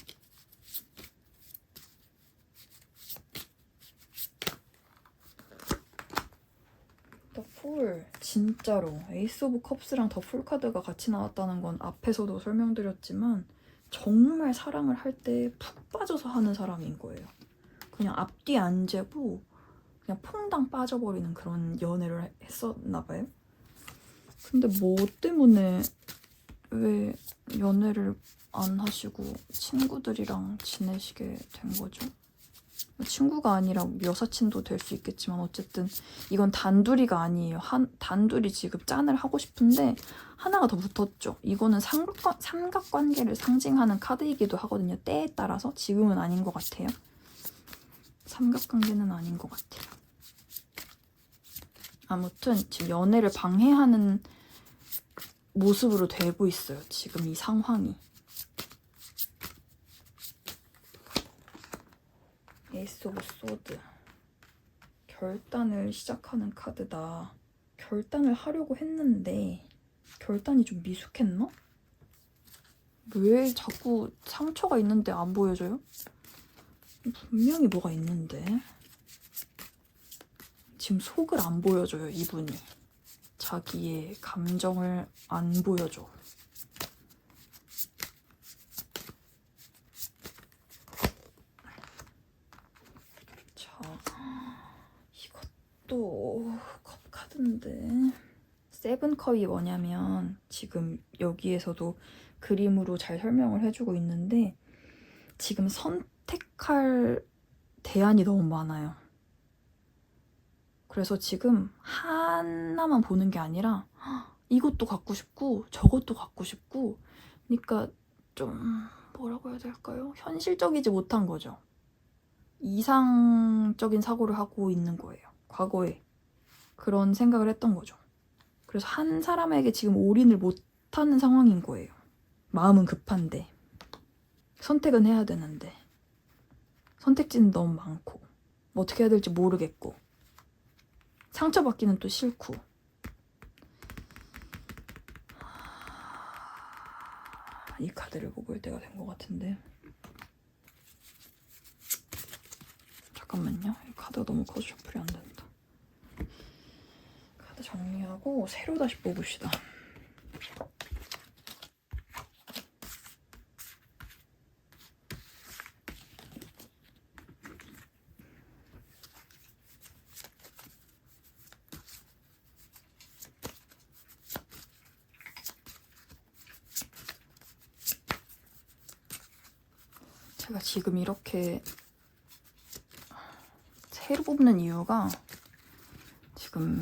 더 풀, 진짜로 에이스 오브 컵스랑 더 풀 카드가 같이 나왔다는 건 앞에서도 설명드렸지만 정말 사랑을 할 때 푹 빠져서 하는 사람인 거예요. 그냥 앞뒤 안 재고 그냥 퐁당 빠져버리는 그런 연애를 했었나 봐요. 근데 뭐 때문에 왜 연애를 안 하시고 친구들이랑 지내시게 된 거죠? 친구가 아니라 여사친도 될 수 있겠지만 어쨌든 이건 단둘이가 아니에요. 단둘이 지금 짠을 하고 싶은데 하나가 더 붙었죠. 이거는 삼각관계를 상징하는 카드이기도 하거든요. 때에 따라서. 지금은 아닌 것 같아요. 삼각관계는 아닌 것 같아요. 아무튼 지금 연애를 방해하는 모습으로 되고 있어요. 지금 이 상황이. 에이스 오브 소드. 결단을 시작하는 카드다. 결단을 하려고 했는데 결단이 좀 미숙했나? 왜 자꾸 상처가 있는데 안 보여져요? 분명히 뭐가 있는데. 지금 속을 안 보여줘요, 이분이. 자기의 감정을 안 보여줘. 자, 이것도 컵 카드인데. 세븐컵이 뭐냐면 지금 여기에서도 그림으로 잘 설명을 해주고 있는데 지금 선택할 대안이 너무 많아요. 그래서 지금 하나만 보는 게 아니라 이것도 갖고 싶고 저것도 갖고 싶고 그러니까 좀 뭐라고 해야 될까요? 현실적이지 못한 거죠. 이상적인 사고를 하고 있는 거예요. 과거에 그런 생각을 했던 거죠. 그래서 한 사람에게 지금 올인을 못하는 상황인 거예요. 마음은 급한데 선택은 해야 되는데 선택지는 너무 많고 어떻게 해야 될지 모르겠고 상처받기는 또 싫고. 이 카드를 뽑을 때가 된 것 같은데. 잠깐만요. 이 카드가 너무 커서 셔플이 안 된다. 카드 정리하고 새로 다시 뽑읍시다. 제가 지금 이렇게 새로 뽑는 이유가 지금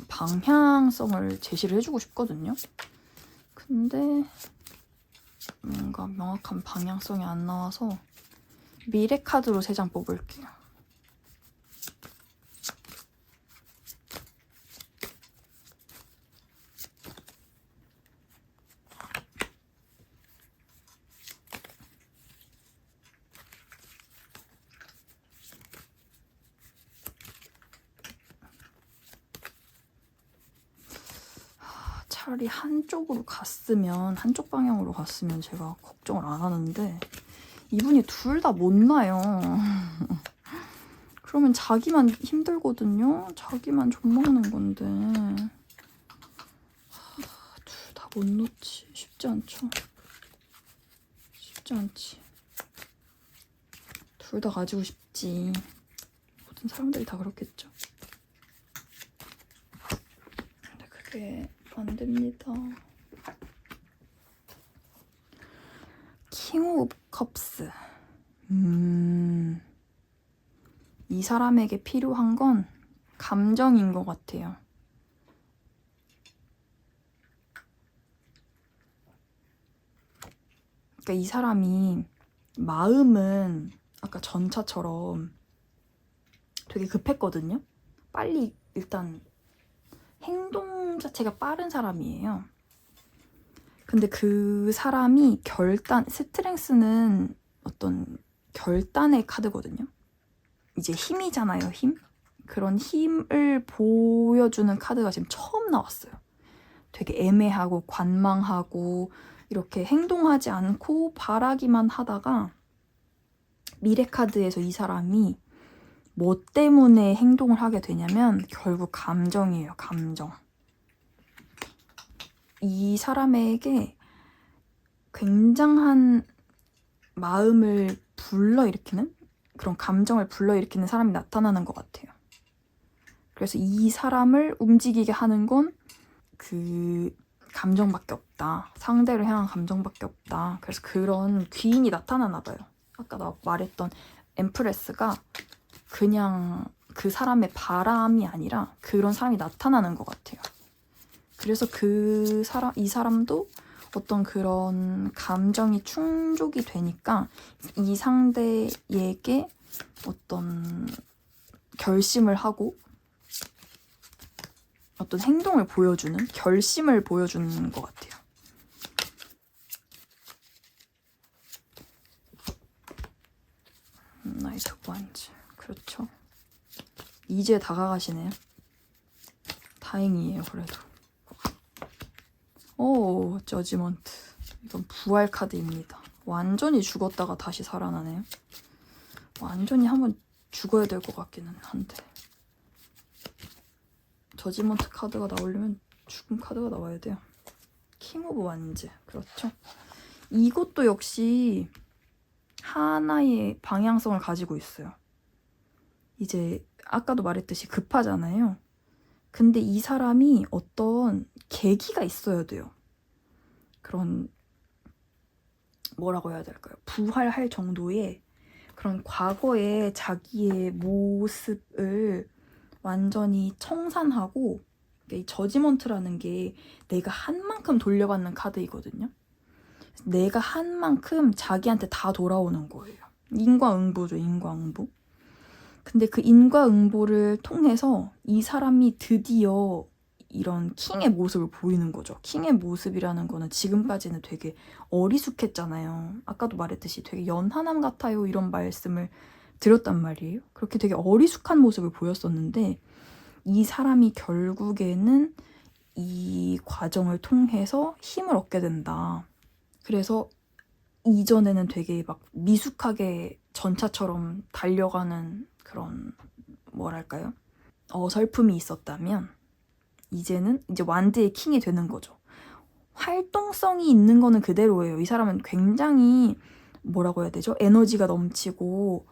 방향성을 제시를 해주고 싶거든요. 근데 뭔가 명확한 방향성이 안 나와서 미래 카드로 3장 뽑을게요. 차라리 한쪽 방향으로 갔으면 제가 걱정을 안 하는데 이분이 둘 다 못 나요. 그러면 자기만 힘들거든요. 자기만 욕먹는 건데 둘 다 못 놓지. 쉽지 않죠. 쉽지 않지. 둘 다 가지고 싶지. 모든 사람들이 다 그렇겠죠. 근데 그게 안 됩니다. 킹 오브 컵스. 이 사람에게 필요한 건 감정인 것 같아요. 그러니까 이 사람이 마음은 아까 전차처럼 되게 급했거든요. 빨리 일단 행동 자체가 빠른 사람이에요. 근데 그 사람이 스트렝스는 어떤 결단의 카드거든요. 이제 힘이잖아요, 힘. 그런 힘을 보여주는 카드가 지금 처음 나왔어요. 되게 애매하고 관망하고 이렇게 행동하지 않고 바라기만 하다가 미래 카드에서 이 사람이 뭐 때문에 행동을 하게 되냐면 결국 감정이에요, 감정. 이 사람에게 굉장한 마음을 불러일으키는 그런 감정을 불러일으키는 사람이 나타나는 것 같아요. 그래서 이 사람을 움직이게 하는 건 그 감정밖에 없다. 상대를 향한 감정밖에 없다. 그래서 그런 귀인이 나타나나 봐요. 아까 나 말했던 엠프레스가 그냥 그 사람의 바람이 아니라 그런 사람이 나타나는 것 같아요. 그래서 이 사람도 어떤 그런 감정이 충족이 되니까 이 상대에게 어떤 결심을 하고 어떤 행동을 보여주는, 결심을 보여주는 것 같아요. 나이트 완즈. 그렇죠. 이제 다가가시네요. 다행이에요, 그래도. 오, 저지먼트. 이건 부활 카드입니다. 완전히 죽었다가 다시 살아나네요. 완전히 한번 죽어야 될 것 같기는 한데. 저지먼트 카드가 나오려면 죽음 카드가 나와야 돼요. 킹 오브 완즈. 그렇죠. 이것도 역시 하나의 방향성을 가지고 있어요. 이제 아까도 말했듯이 급하잖아요. 근데 이 사람이 어떤 계기가 있어야 돼요. 그런 뭐라고 해야 될까요? 부활할 정도의 그런 과거의 자기의 모습을 완전히 청산하고, 이 저지먼트라는 게 내가 한 만큼 돌려받는 카드이거든요. 내가 한 만큼 자기한테 다 돌아오는 거예요. 인과응보죠, 인과응보. 근데 그 인과응보를 통해서 이 사람이 드디어 이런 킹의 모습을 보이는 거죠. 킹의 모습이라는 거는 지금까지는 되게 어리숙했잖아요. 아까도 말했듯이 되게 연하남 같아요, 이런 말씀을 드렸단 말이에요. 그렇게 되게 어리숙한 모습을 보였었는데 이 사람이 결국에는 이 과정을 통해서 힘을 얻게 된다. 그래서 이전에는 되게 막 미숙하게 전차처럼 달려가는 그런 뭐랄까요? 어설픔이 있었다면 이제는 이제 완드의 킹이 되는 거죠. 활동성이 있는 거는 그대로예요. 이 사람은 굉장히 뭐라고 해야 되죠? 에너지가 넘치고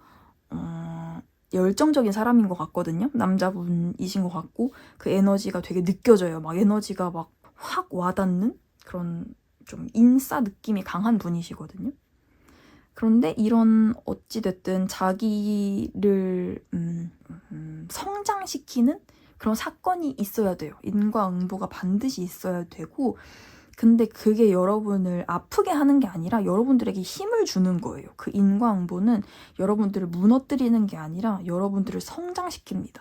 열정적인 사람인 것 같거든요. 남자분이신 것 같고 그 에너지가 되게 느껴져요. 막 에너지가 막 확 와닿는 그런 좀 인싸 느낌이 강한 분이시거든요. 그런데 이런 어찌됐든 자기를 성장시키는 그런 사건이 있어야 돼요. 인과응보가 반드시 있어야 되고, 근데 그게 여러분을 아프게 하는 게 아니라 여러분들에게 힘을 주는 거예요. 그 인과응보는 여러분들을 무너뜨리는 게 아니라 여러분들을 성장시킵니다.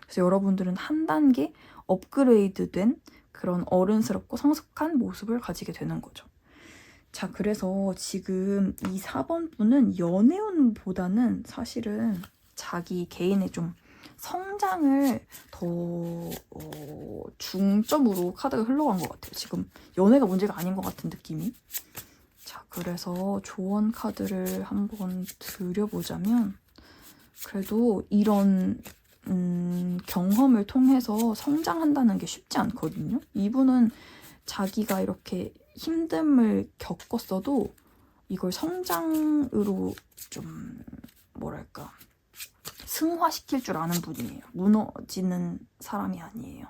그래서 여러분들은 한 단계 업그레이드된 그런 어른스럽고 성숙한 모습을 가지게 되는 거죠. 자, 그래서 지금 이 4번 분은 연애운보다는 사실은 자기 개인의 좀 성장을 더 중점으로 카드가 흘러간 것 같아요. 지금 연애가 문제가 아닌 것 같은 느낌이. 자, 그래서 조언 카드를 한번 드려보자면, 그래도 이런 경험을 통해서 성장한다는 게 쉽지 않거든요. 이분은 자기가 이렇게 힘듦을 겪었어도 이걸 성장으로 좀 뭐랄까 승화시킬 줄 아는 분이에요. 무너지는 사람이 아니에요.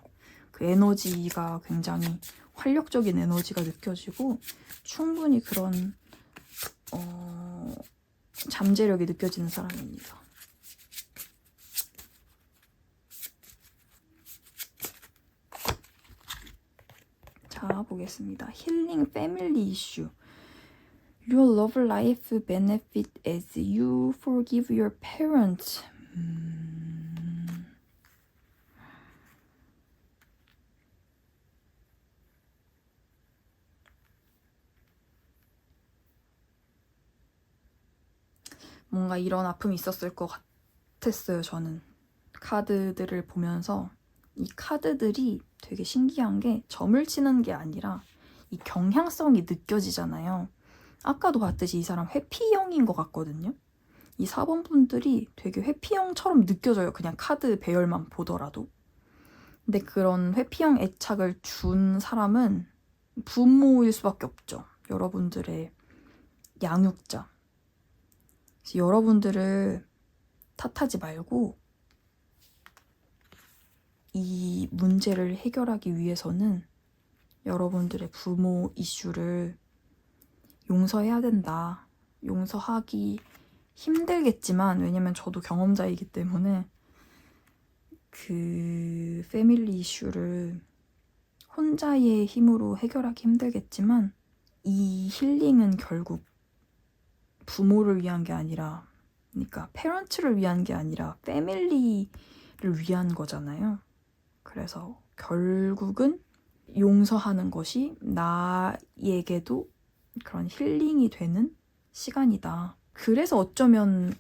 그 에너지가 굉장히 활력적인 에너지가 느껴지고 충분히 그런 잠재력이 느껴지는 사람입니다. 자, 보겠습니다. 힐링 패밀리 이슈. Your love life benefit as you forgive your parents. 뭔가 이런 아픔이 있었을 것 같았어요, 저는. 카드들을 보면서 이 카드들이 되게 신기한 게 점을 치는 게 아니라 이 경향성이 느껴지잖아요. 아까도 봤듯이 이 사람 회피형인 것 같거든요. 이 4번 분들이 되게 회피형처럼 느껴져요. 그냥 카드 배열만 보더라도. 근데 그런 회피형 애착을 준 사람은 부모일 수밖에 없죠. 여러분들의 양육자. 그래서 여러분들을 탓하지 말고 이 문제를 해결하기 위해서는 여러분들의 부모 이슈를 용서해야 된다. 용서하기 힘들겠지만, 왜냐면 저도 경험자이기 때문에 그 패밀리 이슈를 혼자의 힘으로 해결하기 힘들겠지만, 이 힐링은 결국 부모를 위한 게 아니라, 그러니까 페런츠를 위한 게 아니라 패밀리를 위한 거잖아요. 그래서 결국은 용서하는 것이 나에게도 그런 힐링이 되는 시간이다. 그래서 어쩌면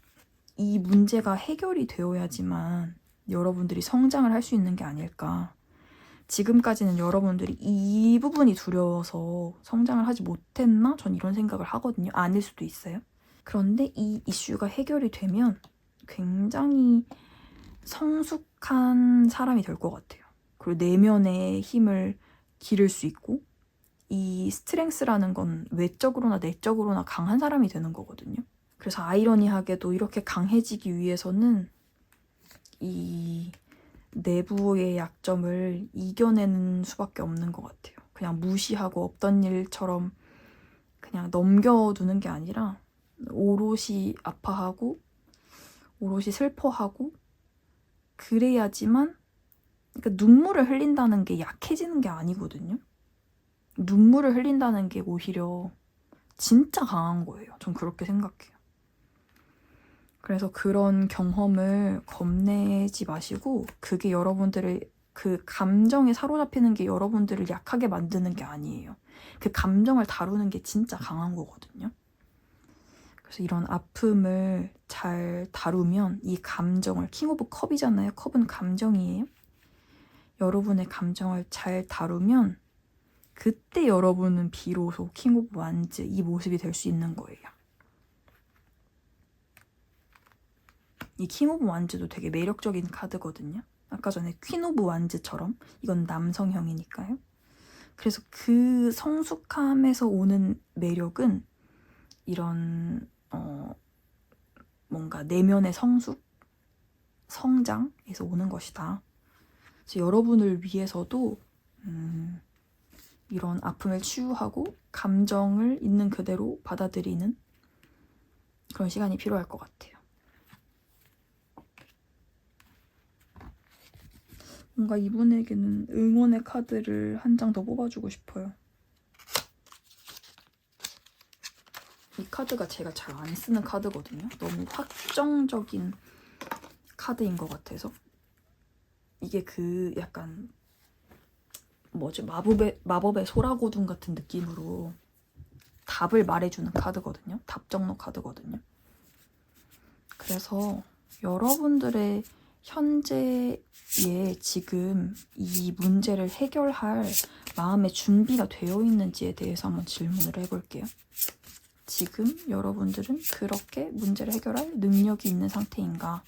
이 문제가 해결이 되어야지만 여러분들이 성장을 할 수 있는 게 아닐까. 지금까지는 여러분들이 이 부분이 두려워서 성장을 하지 못했나? 전 이런 생각을 하거든요. 아닐 수도 있어요. 그런데 이 이슈가 해결이 되면 굉장히 성숙한 사람이 될 것 같아요. 그리고 내면의 힘을 기를 수 있고, 이 스트렝스라는 건 외적으로나 내적으로나 강한 사람이 되는 거거든요. 그래서 아이러니하게도 이렇게 강해지기 위해서는 이 내부의 약점을 이겨내는 수밖에 없는 것 같아요. 그냥 무시하고 없던 일처럼 그냥 넘겨두는 게 아니라 오롯이 아파하고 오롯이 슬퍼하고 그래야지만, 그러니까 눈물을 흘린다는 게 약해지는 게 아니거든요. 눈물을 흘린다는 게 오히려 진짜 강한 거예요. 전 그렇게 생각해요. 그래서 그런 경험을 겁내지 마시고, 그게 여러분들을, 그 감정에 사로잡히는 게 여러분들을 약하게 만드는 게 아니에요. 그 감정을 다루는 게 진짜 강한 거거든요. 그래서 이런 아픔을 잘 다루면 이 감정을, 킹 오브 컵이잖아요. 컵은 감정이에요. 여러분의 감정을 잘 다루면 그때 여러분은 비로소 킹 오브 완즈 이 모습이 될 수 있는 거예요. 이 킹 오브 완즈도 되게 매력적인 카드거든요. 아까 전에 퀸 오브 완즈처럼 이건 남성형이니까요. 그래서 그 성숙함에서 오는 매력은 이런 뭔가 내면의 성숙, 성장에서 오는 것이다. 그래서 여러분을 위해서도 이런 아픔을 치유하고 감정을 있는 그대로 받아들이는 그런 시간이 필요할 것 같아요. 뭔가 이분에게는 응원의 카드를 한 장 더 뽑아주고 싶어요. 이 카드가 제가 잘 안 쓰는 카드거든요. 너무 확정적인 카드인 것 같아서. 이게 그 약간 뭐지? 마법의 소라고둥 같은 느낌으로 답을 말해주는 카드거든요. 답정너 카드거든요. 그래서 여러분들의 현재에 지금 이 문제를 해결할 마음의 준비가 되어 있는지에 대해서 한번 질문을 해볼게요. 지금 여러분들은 그렇게 문제를 해결할 능력이 있는 상태인가?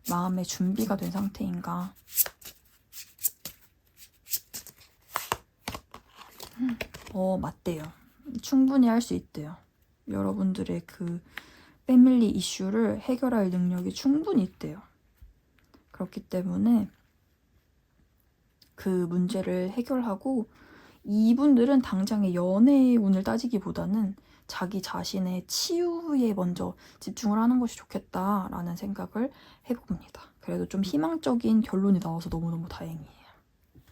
마음의 준비가 된 상태인가? 맞대요. 충분히 할 수 있대요. 여러분들의 그 패밀리 이슈를 해결할 능력이 충분히 있대요. 그렇기 때문에 그 문제를 해결하고 이분들은 당장의 연애의 운을 따지기보다는 자기 자신의 치유에 먼저 집중을 하는 것이 좋겠다라는 생각을 해봅니다. 그래도 좀 희망적인 결론이 나와서 너무너무 다행이에요.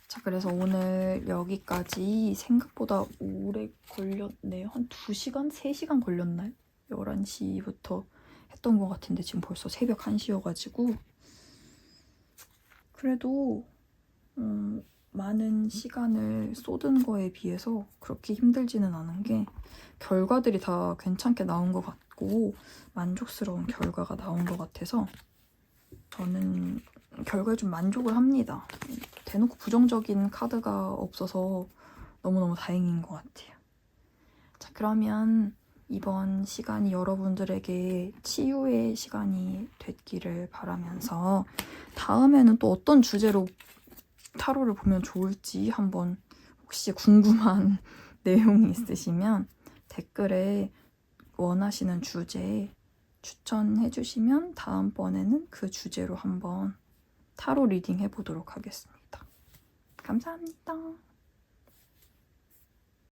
자, 그래서 오늘 여기까지 생각보다 오래 걸렸네요. 한 2시간? 3시간 걸렸나요? 11시부터 했던 것 같은데 지금 벌써 새벽 1시여가지고 그래도 많은 시간을 쏟은 거에 비해서 그렇게 힘들지는 않은 게 결과들이 다 괜찮게 나온 것 같고 만족스러운 결과가 나온 것 같아서 저는 결과에 좀 만족을 합니다. 대놓고 부정적인 카드가 없어서 너무너무 다행인 것 같아요. 자, 그러면 이번 시간이 여러분들에게 치유의 시간이 됐기를 바라면서 다음에는 또 어떤 주제로 타로를 보면 좋을지 한번 혹시 궁금한 내용이 있으시면 댓글에 원하시는 주제 추천해 주시면 다음번에는 그 주제로 한번 타로 리딩 해보도록 하겠습니다. 감사합니다.